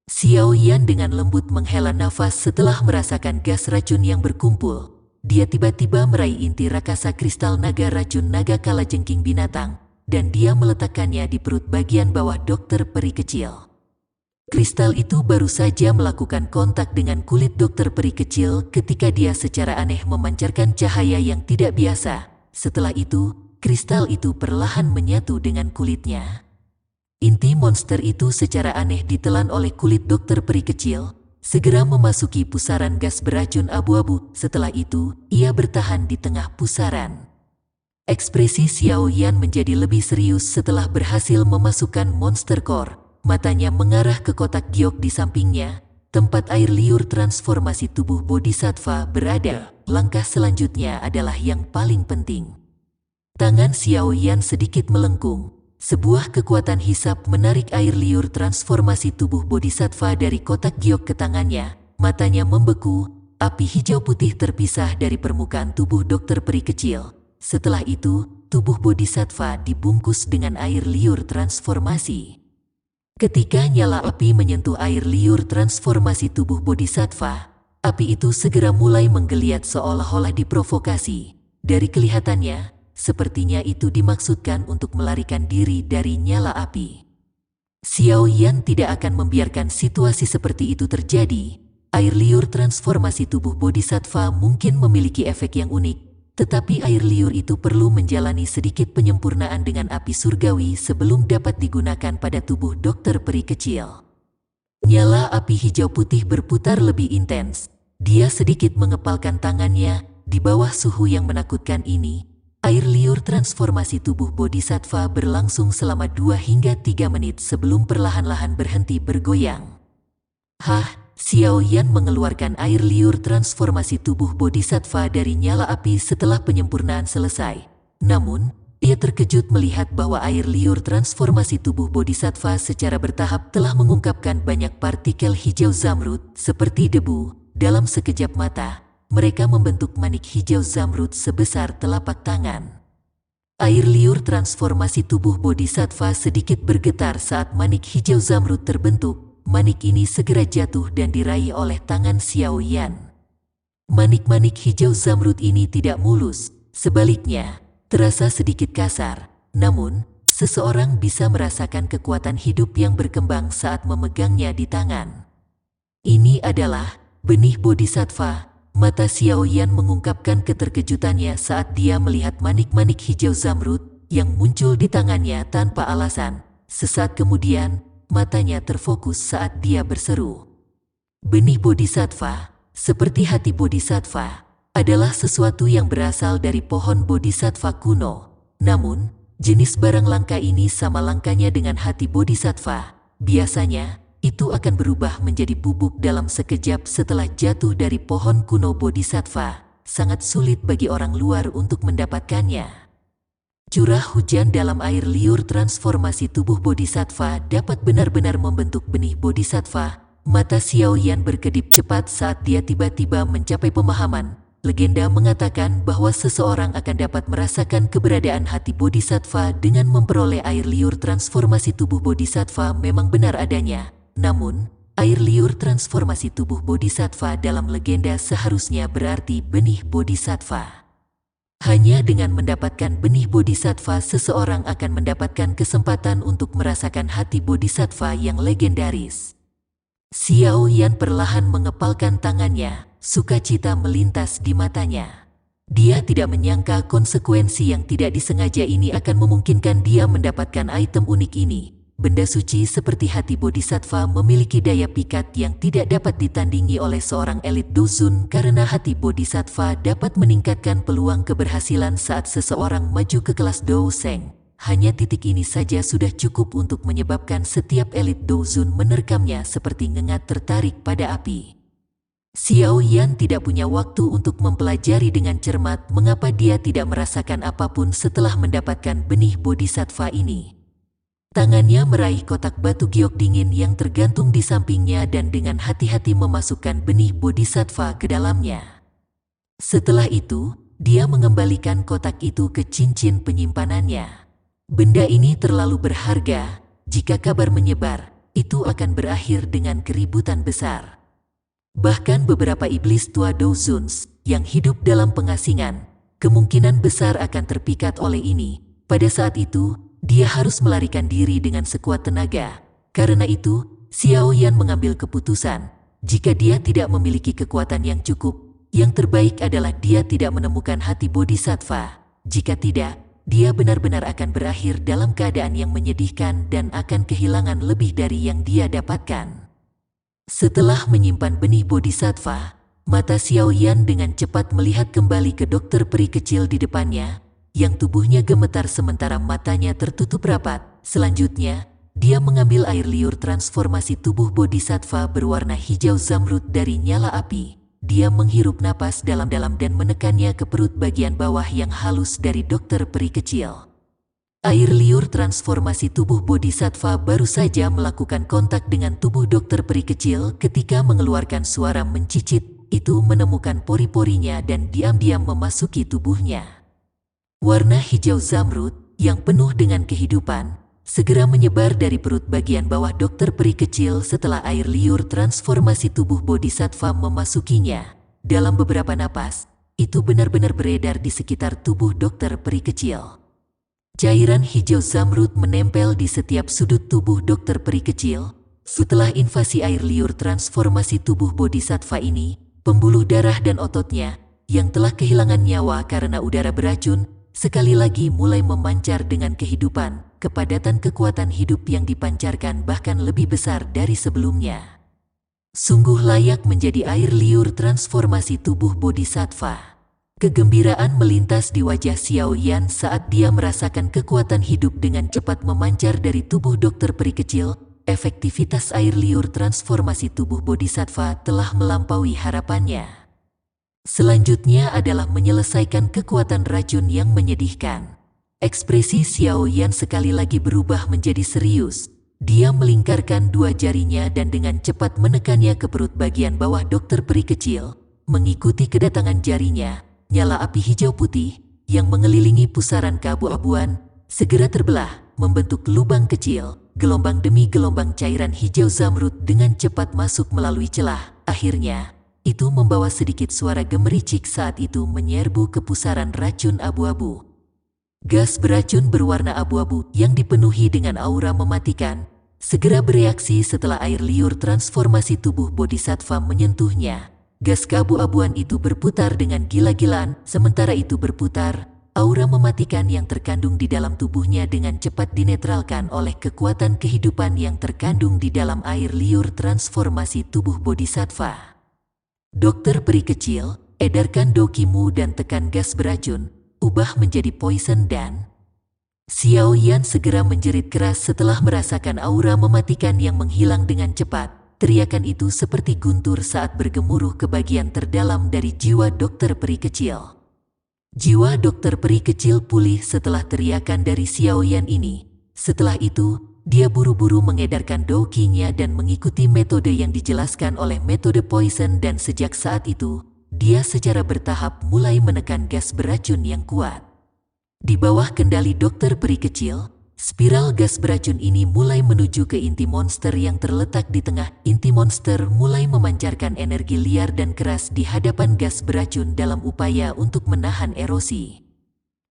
Xiao Yan dengan lembut menghela nafas setelah merasakan gas racun yang berkumpul. Dia tiba-tiba meraih inti rakasa kristal naga racun naga kalajengking binatang, dan dia meletakkannya di perut bagian bawah dokter peri kecil. Kristal itu baru saja melakukan kontak dengan kulit dokter peri kecil ketika dia secara aneh memancarkan cahaya yang tidak biasa. Setelah itu, kristal itu perlahan menyatu dengan kulitnya. Inti monster itu secara aneh ditelan oleh kulit dokter peri kecil, segera memasuki pusaran gas beracun abu-abu. Setelah itu, ia bertahan di tengah pusaran. Ekspresi Xiao Yan menjadi lebih serius setelah berhasil memasukkan monster core. Matanya mengarah ke kotak giok di sampingnya, tempat air liur transformasi tubuh bodhisattva berada. Langkah selanjutnya adalah yang paling penting. Tangan Xiao Yan sedikit melengkung. Sebuah kekuatan hisap menarik air liur transformasi tubuh bodhisattva dari kotak giok ke tangannya. Matanya membeku, api hijau putih terpisah dari permukaan tubuh dokter peri kecil. Setelah itu, tubuh bodhisattva dibungkus dengan air liur transformasi. Ketika nyala api menyentuh air liur transformasi tubuh bodhisattva, api itu segera mulai menggeliat seolah-olah diprovokasi. Dari kelihatannya, sepertinya itu dimaksudkan untuk melarikan diri dari nyala api. Xiao Yan tidak akan membiarkan situasi seperti itu terjadi. Air liur transformasi tubuh bodhisattva mungkin memiliki efek yang unik, tetapi air liur itu perlu menjalani sedikit penyempurnaan dengan api surgawi sebelum dapat digunakan pada tubuh dokter peri kecil. Nyala api hijau putih berputar lebih intens. Dia sedikit mengepalkan tangannya. Di bawah suhu yang menakutkan ini, air liur transformasi tubuh bodhisattva berlangsung selama 2 hingga 3 menit sebelum perlahan-lahan berhenti bergoyang. Xiao Yan mengeluarkan air liur transformasi tubuh bodhisattva dari nyala api setelah penyempurnaan selesai. Namun, ia terkejut melihat bahwa air liur transformasi tubuh bodhisattva secara bertahap telah mengungkapkan banyak partikel hijau zamrud seperti debu. Dalam sekejap mata, mereka membentuk manik hijau zamrud sebesar telapak tangan. Air liur transformasi tubuh bodhisattva sedikit bergetar saat manik hijau zamrud terbentuk. Manik ini segera jatuh dan diraih oleh tangan Xiao Yan. Manik-manik hijau zamrud ini tidak mulus, sebaliknya, terasa sedikit kasar. Namun, seseorang bisa merasakan kekuatan hidup yang berkembang saat memegangnya di tangan. Ini adalah benih bodhisattva. Mata Xiao Yan mengungkapkan keterkejutannya saat dia melihat manik-manik hijau zamrud yang muncul di tangannya tanpa alasan. Sesaat kemudian, matanya terfokus saat dia berseru. Benih bodhisattva, seperti hati bodhisattva, adalah sesuatu yang berasal dari pohon bodhisattva kuno. Namun, jenis barang langka ini sama langkanya dengan hati bodhisattva. Biasanya, itu akan berubah menjadi bubuk dalam sekejap setelah jatuh dari pohon kuno bodhisattva. Sangat sulit bagi orang luar untuk mendapatkannya. Curah hujan dalam air liur transformasi tubuh bodhisattva dapat benar-benar membentuk benih bodhisattva. Mata Xiao Yan berkedip cepat saat dia tiba-tiba mencapai pemahaman. Legenda mengatakan bahwa seseorang akan dapat merasakan keberadaan hati bodhisattva dengan memperoleh air liur transformasi tubuh bodhisattva memang benar adanya. Namun, air liur transformasi tubuh bodhisattva dalam legenda seharusnya berarti benih bodhisattva. Hanya dengan mendapatkan benih bodhisattva seseorang akan mendapatkan kesempatan untuk merasakan hati bodhisattva yang legendaris. Xiao Yan perlahan mengepalkan tangannya, sukacita melintas di matanya. Dia tidak menyangka konsekuensi yang tidak disengaja ini akan memungkinkan dia mendapatkan item unik ini. Benda suci seperti hati bodhisattva memiliki daya pikat yang tidak dapat ditandingi oleh seorang elit dozun karena hati bodhisattva dapat meningkatkan peluang keberhasilan saat seseorang maju ke kelas Douseng. Hanya titik ini saja sudah cukup untuk menyebabkan setiap elit dozun menerkamnya seperti ngengat tertarik pada api. Xiao Yan tidak punya waktu untuk mempelajari dengan cermat mengapa dia tidak merasakan apapun setelah mendapatkan benih bodhisattva ini. Tangannya meraih kotak batu giok dingin yang tergantung di sampingnya dan dengan hati-hati memasukkan benih bodhisattva ke dalamnya. Setelah itu, dia mengembalikan kotak itu ke cincin penyimpanannya. Benda ini terlalu berharga. Jika kabar menyebar, itu akan berakhir dengan keributan besar. Bahkan beberapa iblis tua Dozuns yang hidup dalam pengasingan, kemungkinan besar akan terpikat oleh ini. Pada saat itu, dia harus melarikan diri dengan sekuat tenaga. Karena itu, Xiao Yan mengambil keputusan. Jika dia tidak memiliki kekuatan yang cukup, yang terbaik adalah dia tidak menemukan hati bodhisattva. Jika tidak, dia benar-benar akan berakhir dalam keadaan yang menyedihkan dan akan kehilangan lebih dari yang dia dapatkan. Setelah menyimpan benih bodhisattva, mata Xiao Yan dengan cepat melihat kembali ke dokter peri kecil di depannya, yang tubuhnya gemetar sementara matanya tertutup rapat. Selanjutnya, dia mengambil air liur transformasi tubuh bodhisattva berwarna hijau zamrud dari nyala api. Dia menghirup napas dalam-dalam dan menekannya ke perut bagian bawah yang halus dari dokter peri kecil. Air liur transformasi tubuh bodhisattva baru saja melakukan kontak dengan tubuh dokter peri kecil ketika mengeluarkan suara mencicit. Itu menemukan pori-porinya dan diam-diam memasuki tubuhnya. Warna hijau zamrud yang penuh dengan kehidupan segera menyebar dari perut bagian bawah dokter peri kecil setelah air liur transformasi tubuh bodhisattva memasukinya. Dalam beberapa napas, itu benar-benar beredar di sekitar tubuh dokter peri kecil. Cairan hijau zamrud menempel di setiap sudut tubuh dokter peri kecil. Setelah invasi air liur transformasi tubuh bodhisattva ini, pembuluh darah dan ototnya yang telah kehilangan nyawa karena udara beracun sekali lagi mulai memancar dengan kehidupan. Kepadatan kekuatan hidup yang dipancarkan bahkan lebih besar dari sebelumnya. Sungguh layak menjadi air liur transformasi tubuh bodhisattva. Kegembiraan melintas di wajah Xiao Yan saat dia merasakan kekuatan hidup dengan cepat memancar dari tubuh dokter peri kecil. Efektivitas air liur transformasi tubuh bodhisattva telah melampaui harapannya. Selanjutnya adalah menyelesaikan kekuatan racun yang menyedihkan. Ekspresi Xiao Yan sekali lagi berubah menjadi serius. Dia melingkarkan dua jarinya dan dengan cepat menekannya ke perut bagian bawah dokter peri kecil. Mengikuti kedatangan jarinya, nyala api hijau putih yang mengelilingi pusaran keabu-abuan segera terbelah, membentuk lubang kecil. Gelombang demi gelombang cairan hijau zamrud dengan cepat masuk melalui celah. Akhirnya, itu membawa sedikit suara gemericik saat itu menyerbu ke pusaran racun abu-abu. Gas beracun berwarna abu-abu yang dipenuhi dengan aura mematikan segera bereaksi setelah air liur transformasi tubuh bodhisattva menyentuhnya. Gas keabu-abuan itu berputar dengan gila-gilaan, sementara itu berputar, aura mematikan yang terkandung di dalam tubuhnya dengan cepat dinetralkan oleh kekuatan kehidupan yang terkandung di dalam air liur transformasi tubuh bodhisattva. Dokter peri kecil, edarkan dokimu dan tekan gas beracun. Ubah menjadi poison dan Xiao Yan segera menjerit keras setelah merasakan aura mematikan yang menghilang dengan cepat. Teriakan itu seperti guntur saat bergemuruh ke bagian terdalam dari jiwa dokter peri kecil. Jiwa dokter peri kecil pulih setelah teriakan dari Xiao Yan ini. Setelah itu, dia buru-buru mengedarkan dokinya dan mengikuti metode yang dijelaskan oleh metode poison dan sejak saat itu, dia secara bertahap mulai menekan gas beracun yang kuat. Di bawah kendali dokter peri kecil, spiral gas beracun ini mulai menuju ke inti monster yang terletak di tengah. Inti monster mulai memancarkan energi liar dan keras di hadapan gas beracun dalam upaya untuk menahan erosi.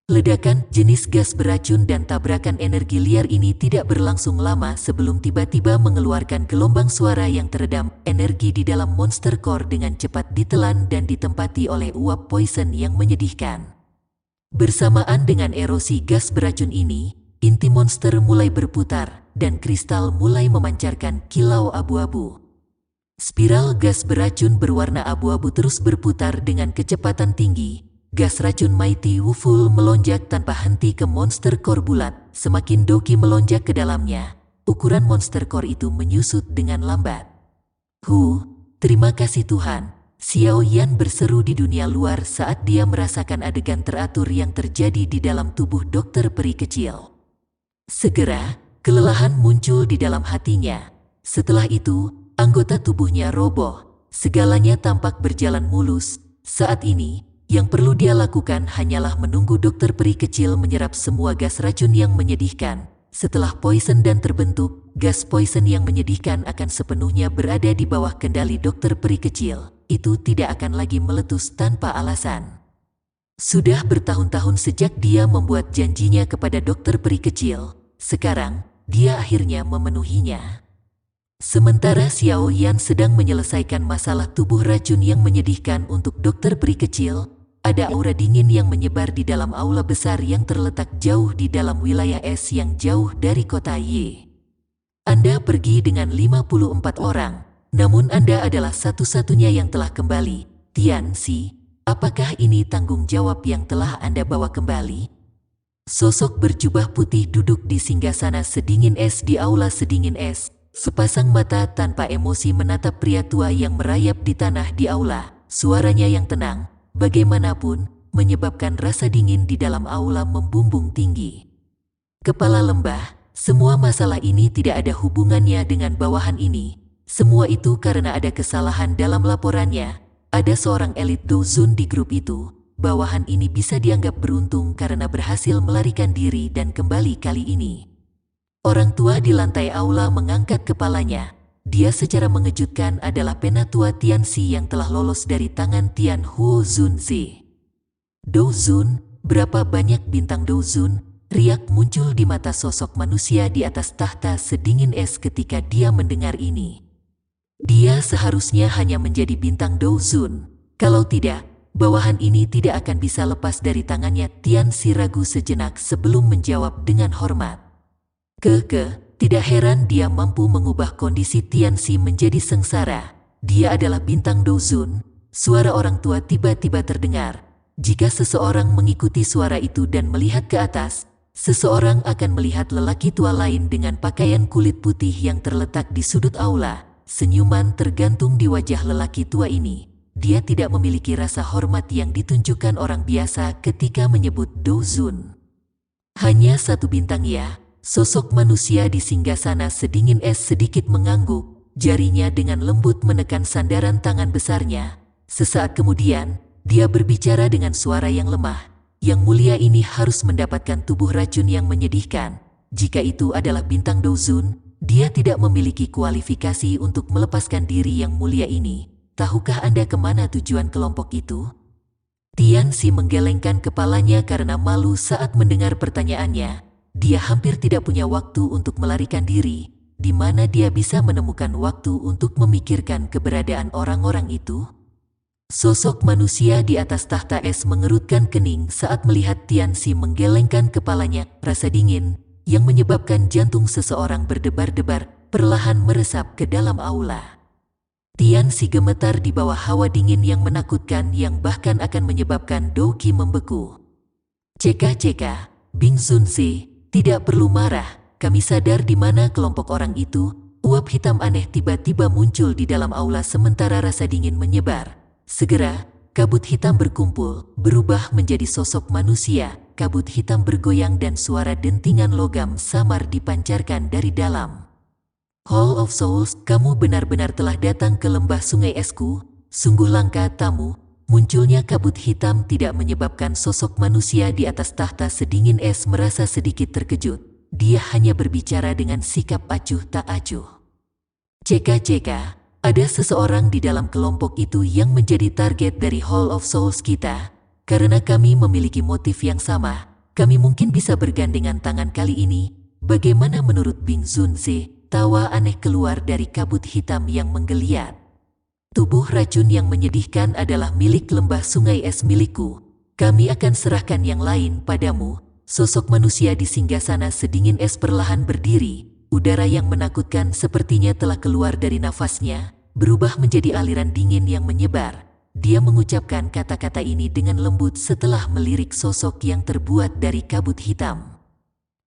Ledakan jenis gas beracun dan tabrakan energi liar ini tidak berlangsung lama sebelum tiba-tiba mengeluarkan gelombang suara yang teredam. Energi di dalam monster core dengan cepat ditelan dan ditempati oleh uap poison yang menyedihkan. Bersamaan dengan erosi gas beracun ini, inti monster mulai berputar dan kristal mulai memancarkan kilau abu-abu. Spiral gas beracun berwarna abu-abu terus berputar dengan kecepatan tinggi. Gas racun Mighty Wuful melonjak tanpa henti ke monster core bulat. Semakin Doki melonjak ke dalamnya, ukuran monster core itu menyusut dengan lambat. Terima kasih Tuhan. Xiao Yan berseru di dunia luar saat dia merasakan adegan teratur yang terjadi di dalam tubuh dokter peri kecil. Segera, kelelahan muncul di dalam hatinya. Setelah itu, anggota tubuhnya roboh. Segalanya tampak berjalan mulus. Saat ini, Yang perlu dia lakukan hanyalah menunggu dokter peri kecil menyerap semua gas racun yang menyedihkan. Setelah poison dan terbentuk, gas poison yang menyedihkan akan sepenuhnya berada di bawah kendali dokter peri kecil. Itu tidak akan lagi meletus tanpa alasan. Sudah bertahun-tahun sejak dia membuat janjinya kepada dokter peri kecil. Sekarang, dia akhirnya memenuhinya. Sementara Xiao Yan sedang menyelesaikan masalah tubuh racun yang menyedihkan untuk dokter peri kecil, ada aura dingin yang menyebar di dalam aula besar yang terletak jauh di dalam wilayah es yang jauh dari kota Yi. Anda pergi dengan 54 orang, namun Anda adalah satu-satunya yang telah kembali. Tianxi, apakah ini tanggung jawab yang telah Anda bawa kembali? Sosok berjubah putih duduk di singgasana sedingin es di aula sedingin es. Sepasang mata tanpa emosi menatap pria tua yang merayap di tanah di aula. Suaranya yang tenang, bagaimanapun, menyebabkan rasa dingin di dalam aula membumbung tinggi. Kepala lembah, semua masalah ini tidak ada hubungannya dengan bawahan ini. Semua itu karena ada kesalahan dalam laporannya. Ada seorang elit Douzun di grup itu. Bawahan ini bisa dianggap beruntung karena berhasil melarikan diri dan kembali kali ini. Orang tua di lantai aula mengangkat kepalanya. Dia secara mengejutkan adalah penatua Tianxi yang telah lolos dari tangan Tian Huo Zunzi. Douzun, berapa banyak bintang Douzun? Riak muncul di mata sosok manusia di atas tahta sedingin es ketika dia mendengar ini. Dia seharusnya hanya menjadi bintang Douzun. Kalau tidak, bawahan ini tidak akan bisa lepas dari tangannya. Tianxi ragu sejenak sebelum menjawab dengan hormat. Tidak heran dia mampu mengubah kondisi Tianxi menjadi sengsara. Dia adalah bintang Douzun. Suara orang tua tiba-tiba terdengar. Jika seseorang mengikuti suara itu dan melihat ke atas, seseorang akan melihat lelaki tua lain dengan pakaian kulit putih yang terletak di sudut aula. Senyuman tergantung di wajah lelaki tua ini. Dia tidak memiliki rasa hormat yang ditunjukkan orang biasa ketika menyebut Douzun. Hanya satu bintang ya. Sosok manusia di singgasana sedingin es sedikit mengangguk, jarinya dengan lembut menekan sandaran tangan besarnya. Sesaat kemudian, dia berbicara dengan suara yang lemah. Yang mulia ini harus mendapatkan tubuh racun yang menyedihkan. Jika itu adalah bintang Douzun, dia tidak memiliki kualifikasi untuk melepaskan diri yang mulia ini. Tahukah Anda kemana tujuan kelompok itu? Tianxi menggelengkan kepalanya karena malu saat mendengar pertanyaannya. Dia hampir tidak punya waktu untuk melarikan diri, di mana dia bisa menemukan waktu untuk memikirkan keberadaan orang-orang itu. Sosok manusia di atas tahta es mengerutkan kening saat melihat Tianxi menggelengkan kepalanya. Rasa dingin yang menyebabkan jantung seseorang berdebar-debar perlahan meresap ke dalam aula. Tianxi gemetar di bawah hawa dingin yang menakutkan yang bahkan akan menyebabkan Douqi membeku. Ceka, Bing Zunzi. Tidak perlu marah, kami sadar di mana kelompok orang itu. Uap hitam aneh tiba-tiba muncul di dalam aula sementara rasa dingin menyebar. Segera, kabut hitam berkumpul, berubah menjadi sosok manusia. Kabut hitam bergoyang dan suara dentingan logam samar dipancarkan dari dalam. Hall of Souls, kamu benar-benar telah datang ke lembah sungai esku. Sungguh langka tamu. Munculnya kabut hitam tidak menyebabkan sosok manusia di atas tahta sedingin es merasa sedikit terkejut. Dia hanya berbicara dengan sikap acuh tak acuh. Ceka, ada seseorang di dalam kelompok itu yang menjadi target dari Hall of Souls kita. Karena kami memiliki motif yang sama, kami mungkin bisa bergandengan tangan kali ini. Bagaimana menurut Bing Zunzi? Tawa aneh keluar dari kabut hitam yang menggeliat. Tubuh racun yang menyedihkan adalah milik lembah sungai es milikku. Kami akan serahkan yang lain padamu. Sosok manusia di singgasana sedingin es perlahan berdiri. Udara yang menakutkan sepertinya telah keluar dari nafasnya, berubah menjadi aliran dingin yang menyebar. Dia mengucapkan kata-kata ini dengan lembut setelah melirik sosok yang terbuat dari kabut hitam.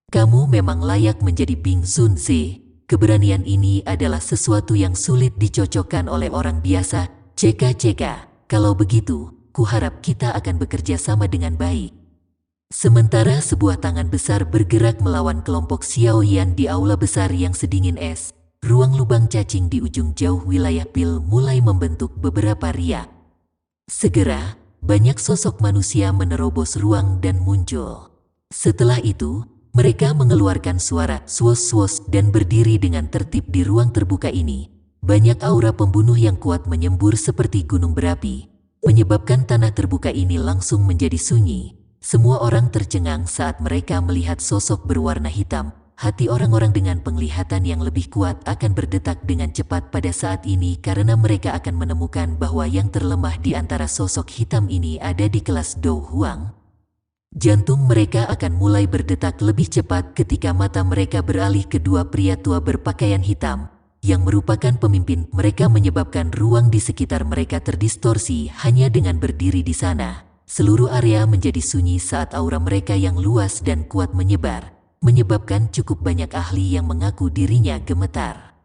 Kamu memang layak menjadi Bing Zunzi. Keberanian ini adalah sesuatu yang sulit dicocokkan oleh orang biasa. Ceka, kalau begitu, kuharap kita akan bekerja sama dengan baik. Sementara sebuah tangan besar bergerak melawan kelompok Xiao Yan di aula besar yang sedingin es, ruang lubang cacing di ujung jauh wilayah pil mulai membentuk beberapa riak. Segera, banyak sosok manusia menerobos ruang dan muncul. Setelah itu, mereka mengeluarkan suara swos-swos dan berdiri dengan tertib di ruang terbuka ini. Banyak aura pembunuh yang kuat menyembur seperti gunung berapi, menyebabkan tanah terbuka ini langsung menjadi sunyi. Semua orang tercengang saat mereka melihat sosok berwarna hitam. Hati orang-orang dengan penglihatan yang lebih kuat akan berdetak dengan cepat pada saat ini karena mereka akan menemukan bahwa yang terlemah di antara sosok hitam ini ada di kelas Dou Huang. Jantung mereka akan mulai berdetak lebih cepat ketika mata mereka beralih ke dua pria tua berpakaian hitam yang merupakan pemimpin mereka, menyebabkan ruang di sekitar mereka terdistorsi. Hanya dengan berdiri di sana, seluruh area menjadi sunyi saat aura mereka yang luas dan kuat menyebar, menyebabkan cukup banyak ahli yang mengaku dirinya gemetar.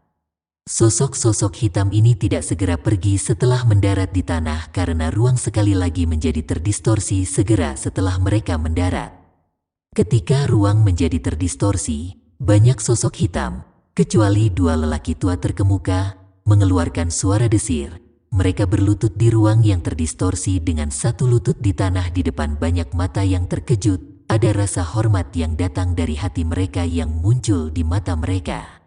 Sosok-sosok hitam ini tidak segera pergi setelah mendarat di tanah karena ruang sekali lagi menjadi terdistorsi segera setelah mereka mendarat. Ketika ruang menjadi terdistorsi, banyak sosok hitam, kecuali dua lelaki tua terkemuka, mengeluarkan suara desir. Mereka berlutut di ruang yang terdistorsi dengan satu lutut di tanah di depan banyak mata yang terkejut. Ada rasa hormat yang datang dari hati mereka yang muncul di mata mereka.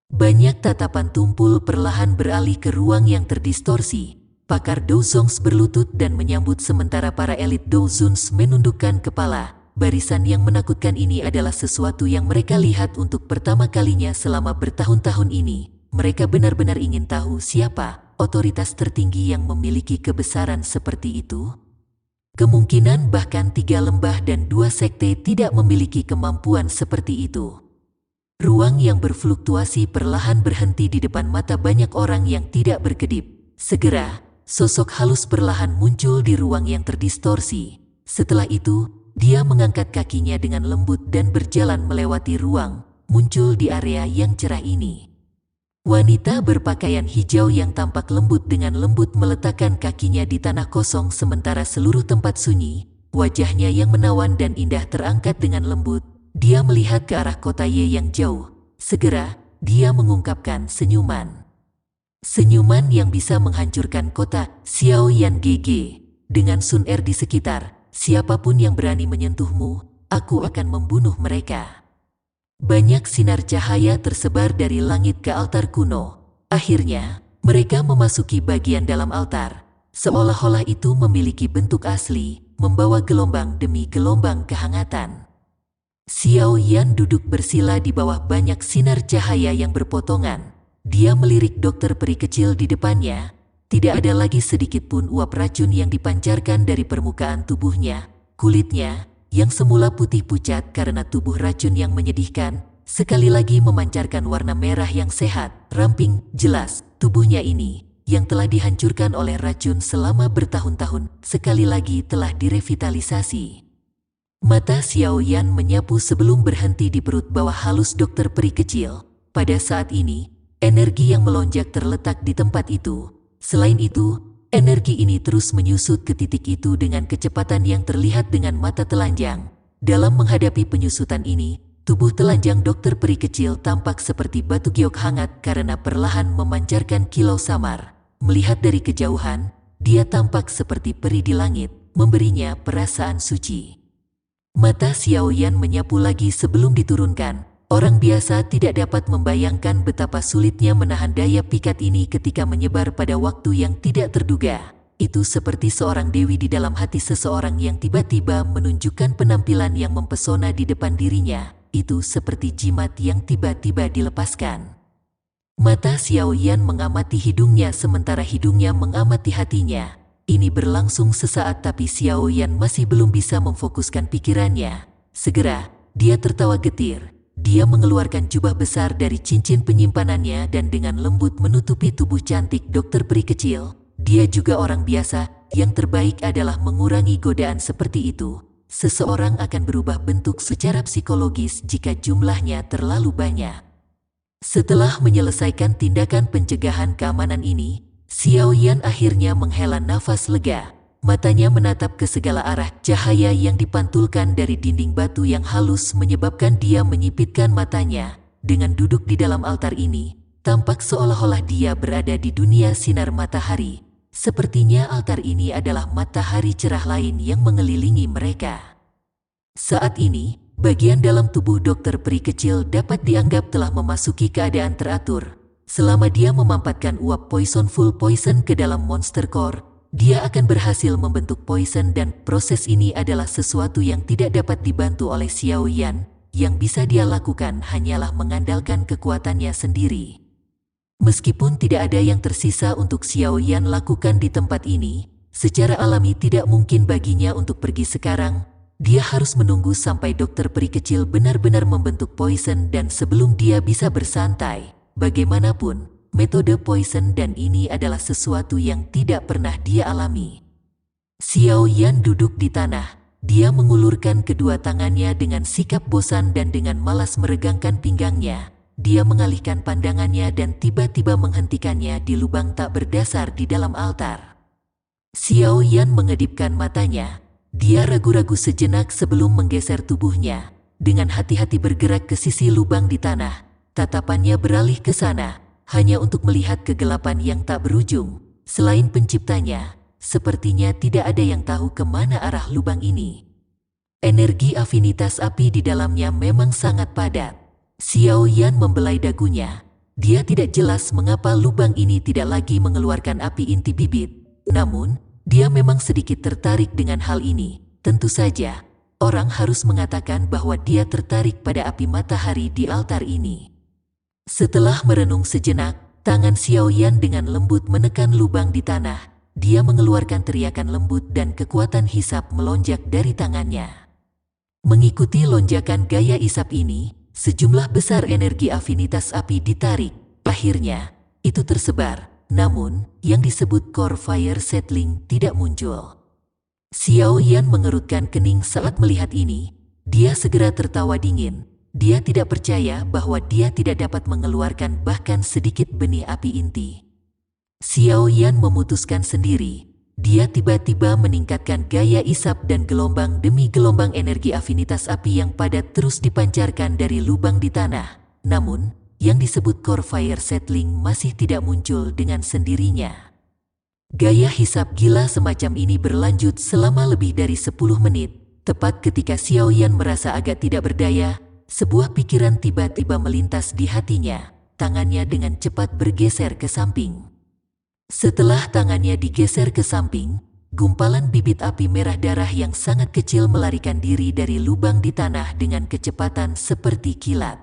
Banyak tatapan tumpul perlahan beralih ke ruang yang terdistorsi. Pakar Douzons berlutut dan menyambut sementara para elit Douzons menundukkan kepala. Barisan yang menakutkan ini adalah sesuatu yang mereka lihat untuk pertama kalinya selama bertahun-tahun ini. Mereka benar-benar ingin tahu siapa otoritas tertinggi yang memiliki kebesaran seperti itu. Kemungkinan bahkan 3 lembah dan 2 sekte tidak memiliki kemampuan seperti itu. Ruang yang berfluktuasi perlahan berhenti di depan mata banyak orang yang tidak berkedip. Segera, sosok halus perlahan muncul di ruang yang terdistorsi. Setelah itu, dia mengangkat kakinya dengan lembut dan berjalan melewati ruang, muncul di area yang cerah ini. Wanita berpakaian hijau yang tampak lembut dengan lembut meletakkan kakinya di tanah kosong sementara seluruh tempat sunyi. Wajahnya yang menawan dan indah terangkat dengan lembut. Dia melihat ke arah kota Ye yang jauh. Segera, dia mengungkapkan senyuman. Senyuman yang bisa menghancurkan kota Xiao Yan GG. Dengan Sun Er di sekitar, siapapun yang berani menyentuhmu, aku akan membunuh mereka. Banyak sinar cahaya tersebar dari langit ke altar kuno. Akhirnya, mereka memasuki bagian dalam altar. Seolah-olah itu memiliki bentuk asli, membawa gelombang demi gelombang kehangatan. Xiao Yan duduk bersila di bawah banyak sinar cahaya yang berpotongan. Dia melirik dokter peri kecil di depannya. Tidak ada lagi sedikit pun uap racun yang dipancarkan dari permukaan tubuhnya. Kulitnya yang semula putih pucat karena tubuh racun yang menyedihkan, sekali lagi memancarkan warna merah yang sehat, ramping, jelas. Tubuhnya ini, yang telah dihancurkan oleh racun selama bertahun-tahun, sekali lagi telah direvitalisasi. Mata Xiao Yan menyapu sebelum berhenti di perut bawah halus dokter peri kecil. Pada saat ini, energi yang melonjak terletak di tempat itu. Selain itu, energi ini terus menyusut ke titik itu dengan kecepatan yang terlihat dengan mata telanjang. Dalam menghadapi penyusutan ini, tubuh telanjang dokter peri kecil tampak seperti batu giok hangat karena perlahan memancarkan kilau samar. Melihat dari kejauhan, dia tampak seperti peri di langit, memberinya perasaan suci. Mata Xiao Yan menyapu lagi sebelum diturunkan. Orang biasa tidak dapat membayangkan betapa sulitnya menahan daya pikat ini ketika menyebar pada waktu yang tidak terduga. Itu seperti seorang dewi di dalam hati seseorang yang tiba-tiba menunjukkan penampilan yang mempesona di depan dirinya. Itu seperti jimat yang tiba-tiba dilepaskan. Mata Xiao Yan mengamati hidungnya sementara hidungnya mengamati hatinya. Ini berlangsung sesaat tapi Xiao Yan masih belum bisa memfokuskan pikirannya. Segera, dia tertawa getir. Dia mengeluarkan jubah besar dari cincin penyimpanannya dan dengan lembut menutupi tubuh cantik dokter peri kecil. Dia juga orang biasa, yang terbaik adalah mengurangi godaan seperti itu. Seseorang akan berubah bentuk secara psikologis jika jumlahnya terlalu banyak. Setelah menyelesaikan tindakan pencegahan keamanan ini, Xiao Yan akhirnya menghela nafas lega. Matanya menatap ke segala arah. Cahaya yang dipantulkan dari dinding batu yang halus menyebabkan dia menyipitkan matanya. Dengan duduk di dalam altar ini, tampak seolah-olah dia berada di dunia sinar matahari. Sepertinya altar ini adalah matahari cerah lain yang mengelilingi mereka. Saat ini, bagian dalam tubuh dokter peri kecil dapat dianggap telah memasuki keadaan teratur. Selama dia memampatkan uap poisonful poison ke dalam monster core, dia akan berhasil membentuk poison dan proses ini adalah sesuatu yang tidak dapat dibantu oleh Xiao Yan. Yang bisa dia lakukan hanyalah mengandalkan kekuatannya sendiri. Meskipun tidak ada yang tersisa untuk Xiao Yan lakukan di tempat ini, secara alami tidak mungkin baginya untuk pergi sekarang. Dia harus menunggu sampai dokter peri kecil benar-benar membentuk poison dan sebelum dia bisa bersantai. Bagaimanapun, metode poison dan ini adalah sesuatu yang tidak pernah dia alami. Xiao Yan duduk di tanah. Dia mengulurkan kedua tangannya dengan sikap bosan dan dengan malas meregangkan pinggangnya. Dia mengalihkan pandangannya dan tiba-tiba menghentikannya di lubang tak berdasar di dalam altar. Xiao Yan mengedipkan matanya. Dia ragu-ragu sejenak sebelum menggeser tubuhnya. Dengan hati-hati bergerak ke sisi lubang di tanah. Tatapannya beralih ke sana, hanya untuk melihat kegelapan yang tak berujung. Selain penciptanya, sepertinya tidak ada yang tahu kemana arah lubang ini. Energi afinitas api di dalamnya memang sangat padat. Xiao Yan membelai dagunya. Dia tidak jelas mengapa lubang ini tidak lagi mengeluarkan api inti bibit. Namun, dia memang sedikit tertarik dengan hal ini. Tentu saja, orang harus mengatakan bahwa dia tertarik pada api matahari di altar ini. Setelah merenung sejenak, tangan Xiao Yan dengan lembut menekan lubang di tanah. Dia mengeluarkan teriakan lembut dan kekuatan hisap melonjak dari tangannya. Mengikuti lonjakan gaya isap ini, sejumlah besar energi afinitas api ditarik. Akhirnya, itu tersebar. Namun, yang disebut core fire settling tidak muncul. Xiao Yan mengerutkan kening saat melihat ini. Dia segera tertawa dingin. Dia tidak percaya bahwa dia tidak dapat mengeluarkan bahkan sedikit benih api inti. Xiao Yan memutuskan sendiri. Dia tiba-tiba meningkatkan gaya isap dan gelombang demi gelombang energi afinitas api yang padat terus dipancarkan dari lubang di tanah. Namun, yang disebut core fire settling masih tidak muncul dengan sendirinya. Gaya hisap gila semacam ini berlanjut selama lebih dari 10 menit. Tepat ketika Xiao Yan merasa agak tidak berdaya, sebuah pikiran tiba-tiba melintas di hatinya. Tangannya dengan cepat bergeser ke samping. Setelah tangannya digeser ke samping, gumpalan bibit api merah darah yang sangat kecil melarikan diri dari lubang di tanah dengan kecepatan seperti kilat.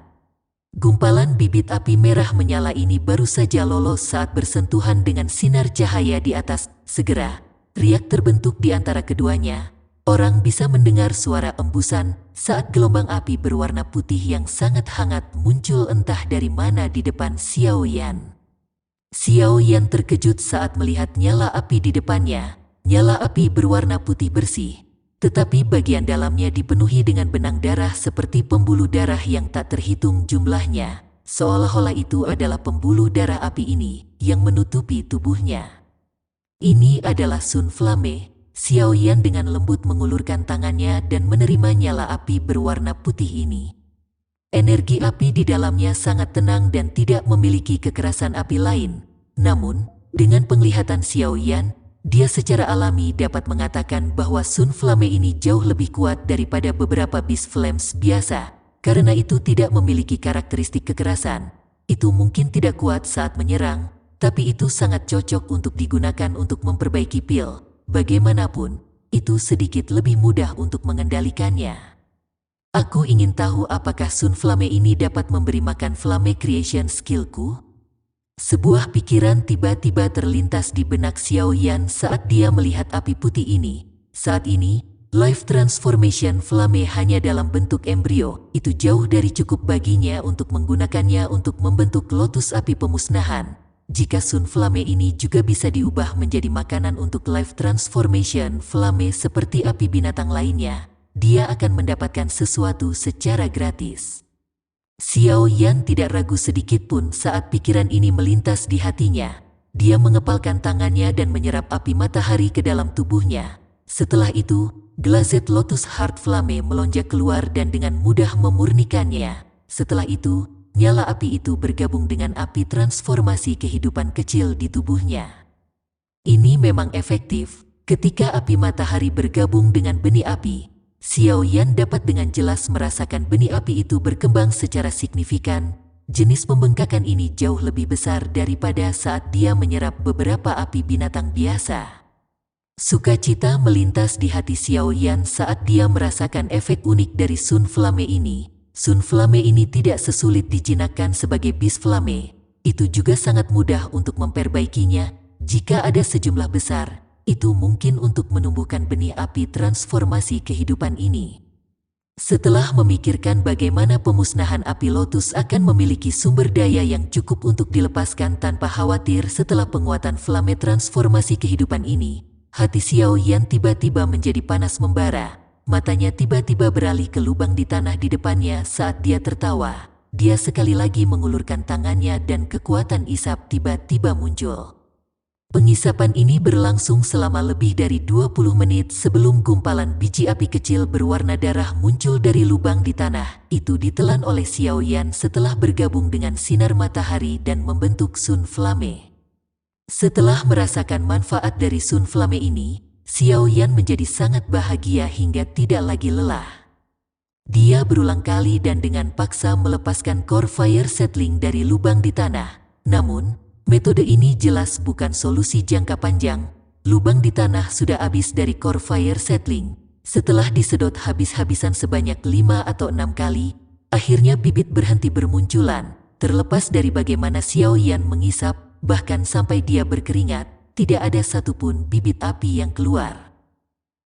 Gumpalan bibit api merah menyala ini baru saja lolos saat bersentuhan dengan sinar cahaya di atas. Segera, riak terbentuk di antara keduanya. Orang bisa mendengar suara embusan saat gelombang api berwarna putih yang sangat hangat muncul entah dari mana di depan Xiao Yan. Xiao Yan terkejut saat melihat nyala api di depannya. Nyala api berwarna putih bersih, tetapi bagian dalamnya dipenuhi dengan benang darah seperti pembuluh darah yang tak terhitung jumlahnya. Seolah-olah itu adalah pembuluh darah api ini yang menutupi tubuhnya. Ini adalah Sun Flame. Xiao Yan dengan lembut mengulurkan tangannya dan menerima nyala api berwarna putih ini. Energi api di dalamnya sangat tenang dan tidak memiliki kekerasan api lain. Namun, dengan penglihatan Xiao Yan, dia secara alami dapat mengatakan bahwa Sun Flame ini jauh lebih kuat daripada beberapa Beast Flames biasa. Karena itu tidak memiliki karakteristik kekerasan. Itu mungkin tidak kuat saat menyerang, tapi itu sangat cocok untuk digunakan untuk memperbaiki pil. Bagaimanapun, itu sedikit lebih mudah untuk mengendalikannya. Aku ingin tahu apakah Sun Flame ini dapat memberi makan Flame Creation skillku? Sebuah pikiran tiba-tiba terlintas di benak Xiao Yan saat dia melihat api putih ini. Saat ini, Life Transformation Flame hanya dalam bentuk embrio. Itu jauh dari cukup baginya untuk menggunakannya untuk membentuk lotus api pemusnahan. Jika Sun Flame ini juga bisa diubah menjadi makanan untuk Life Transformation Flame seperti api binatang lainnya, dia akan mendapatkan sesuatu secara gratis. Xiao Yan tidak ragu sedikit pun saat pikiran ini melintas di hatinya. Dia mengepalkan tangannya dan menyerap api matahari ke dalam tubuhnya. Setelah itu, Glazed Lotus Heart Flame melonjak keluar dan dengan mudah memurnikannya. Setelah itu, nyala api itu bergabung dengan api transformasi kehidupan kecil di tubuhnya. Ini memang efektif. Ketika api matahari bergabung dengan benih api, Xiao Yan dapat dengan jelas merasakan benih api itu berkembang secara signifikan. Jenis pembengkakan ini jauh lebih besar daripada saat dia menyerap beberapa api binatang biasa. Sukacita melintas di hati Xiao Yan saat dia merasakan efek unik dari Sun Flame ini. Sun Flame ini tidak sesulit dijinakkan sebagai Beast Flame. Itu juga sangat mudah untuk memperbaikinya. Jika ada sejumlah besar, itu mungkin untuk menumbuhkan benih api transformasi kehidupan ini. Setelah memikirkan bagaimana pemusnahan api lotus akan memiliki sumber daya yang cukup untuk dilepaskan tanpa khawatir setelah penguatan flame transformasi kehidupan ini, hati Xiao Yan tiba-tiba menjadi panas membara. Matanya tiba-tiba beralih ke lubang di tanah di depannya saat dia tertawa. Dia sekali lagi mengulurkan tangannya dan kekuatan isap tiba-tiba muncul. Pengisapan ini berlangsung selama lebih dari 20 menit sebelum gumpalan biji api kecil berwarna darah muncul dari lubang di tanah. Itu ditelan oleh Xiao Yan setelah bergabung dengan sinar matahari dan membentuk Sun Flame. Setelah merasakan manfaat dari Sun Flame ini, Xiao Yan menjadi sangat bahagia hingga tidak lagi lelah. Dia berulang kali dan dengan paksa melepaskan core fire settling dari lubang di tanah. Namun, metode ini jelas bukan solusi jangka panjang. Lubang di tanah sudah habis dari core fire settling. Setelah disedot habis-habisan sebanyak 5 atau 6 kali, akhirnya bibit berhenti bermunculan. Terlepas dari bagaimana Xiao Yan mengisap, bahkan sampai dia berkeringat, tidak ada satupun bibit api yang keluar.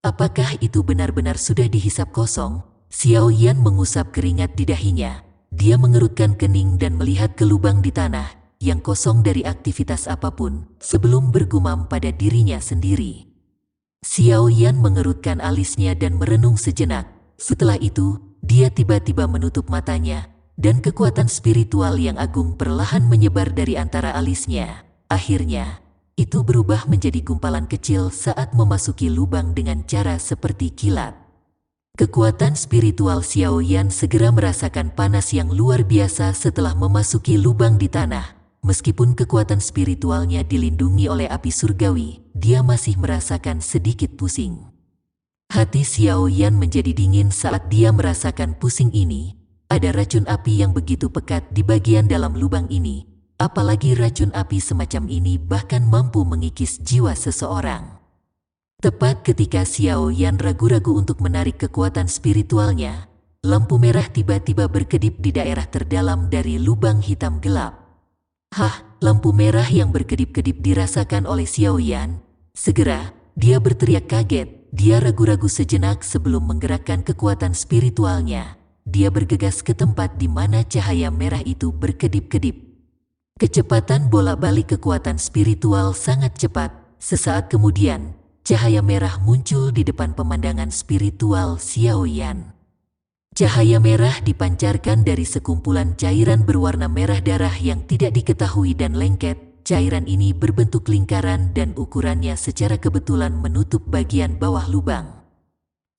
Apakah itu benar-benar sudah dihisap kosong? Xiao Yan mengusap keringat di dahinya. Dia mengerutkan kening dan melihat ke lubang di tanah yang kosong dari aktivitas apapun sebelum bergumam pada dirinya sendiri. Xiao Yan mengerutkan alisnya dan merenung sejenak. Setelah itu, dia tiba-tiba menutup matanya dan kekuatan spiritual yang agung perlahan menyebar dari antara alisnya. Akhirnya, itu berubah menjadi gumpalan kecil saat memasuki lubang dengan cara seperti kilat. Kekuatan spiritual Xiao Yan segera merasakan panas yang luar biasa setelah memasuki lubang di tanah. Meskipun kekuatan spiritualnya dilindungi oleh api surgawi, dia masih merasakan sedikit pusing. Hati Xiao Yan menjadi dingin saat dia merasakan pusing ini. Ada racun api yang begitu pekat di bagian dalam lubang ini. Apalagi racun api semacam ini bahkan mampu mengikis jiwa seseorang. Tepat ketika Xiao Yan ragu-ragu untuk menarik kekuatan spiritualnya, lampu merah tiba-tiba berkedip di daerah terdalam dari lubang hitam gelap. Hah, lampu merah yang berkedip-kedip dirasakan oleh Xiao Yan. Segera, dia berteriak kaget. Dia ragu-ragu sejenak sebelum menggerakkan kekuatan spiritualnya. Dia bergegas ke tempat di mana cahaya merah itu berkedip-kedip. Kecepatan bolak-balik kekuatan spiritual sangat cepat. Sesaat kemudian, cahaya merah muncul di depan pemandangan spiritual Xiao Yan. Cahaya merah dipancarkan dari sekumpulan cairan berwarna merah darah yang tidak diketahui dan lengket. Cairan ini berbentuk lingkaran dan ukurannya secara kebetulan menutup bagian bawah lubang.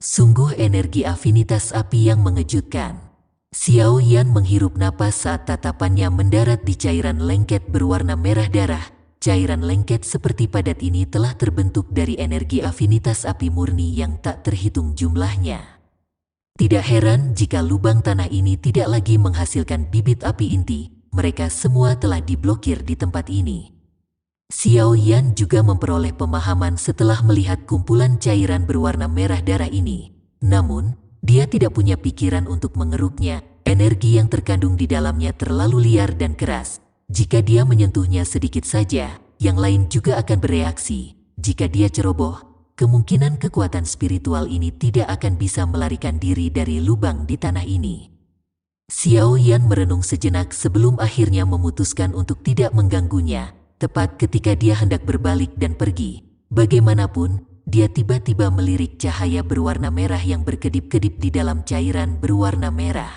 Sungguh energi afinitas api yang mengejutkan. Xiao Yan menghirup napas saat tatapannya mendarat di cairan lengket berwarna merah darah. Cairan lengket seperti padat ini telah terbentuk dari energi afinitas api murni yang tak terhitung jumlahnya. Tidak heran jika lubang tanah ini tidak lagi menghasilkan bibit api inti, mereka semua telah diblokir di tempat ini. Xiao Yan juga memperoleh pemahaman setelah melihat kumpulan cairan berwarna merah darah ini. Namun, dia tidak punya pikiran untuk mengeruknya. Energi yang terkandung di dalamnya terlalu liar dan keras. Jika dia menyentuhnya sedikit saja, yang lain juga akan bereaksi. Jika dia ceroboh, kemungkinan kekuatan spiritual ini tidak akan bisa melarikan diri dari lubang di tanah ini. Xiao Yan merenung sejenak sebelum akhirnya memutuskan untuk tidak mengganggunya. Tepat ketika dia hendak berbalik dan pergi, bagaimanapun, dia tiba-tiba melirik cahaya berwarna merah yang berkedip-kedip di dalam cairan berwarna merah.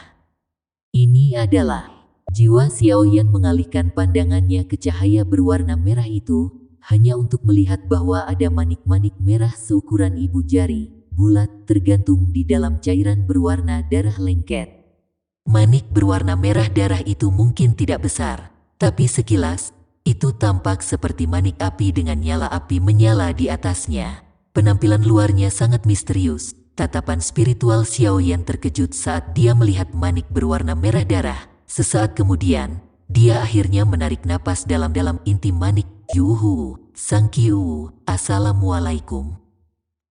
Ini adalah jiwa Xiao Yan mengalihkan pandangannya ke cahaya berwarna merah itu, hanya untuk melihat bahwa ada manik-manik merah seukuran ibu jari, bulat tergantung di dalam cairan berwarna darah lengket. Manik berwarna merah darah itu mungkin tidak besar, tapi sekilas, Itu tampak seperti manik api dengan nyala api menyala di atasnya. Penampilan luarnya sangat misterius. Tatapan spiritual Xiaoyan terkejut saat dia melihat manik berwarna merah darah. Sesaat kemudian, dia akhirnya menarik napas dalam-dalam inti manik. Yuhu, Sang Qiu, Assalamualaikum.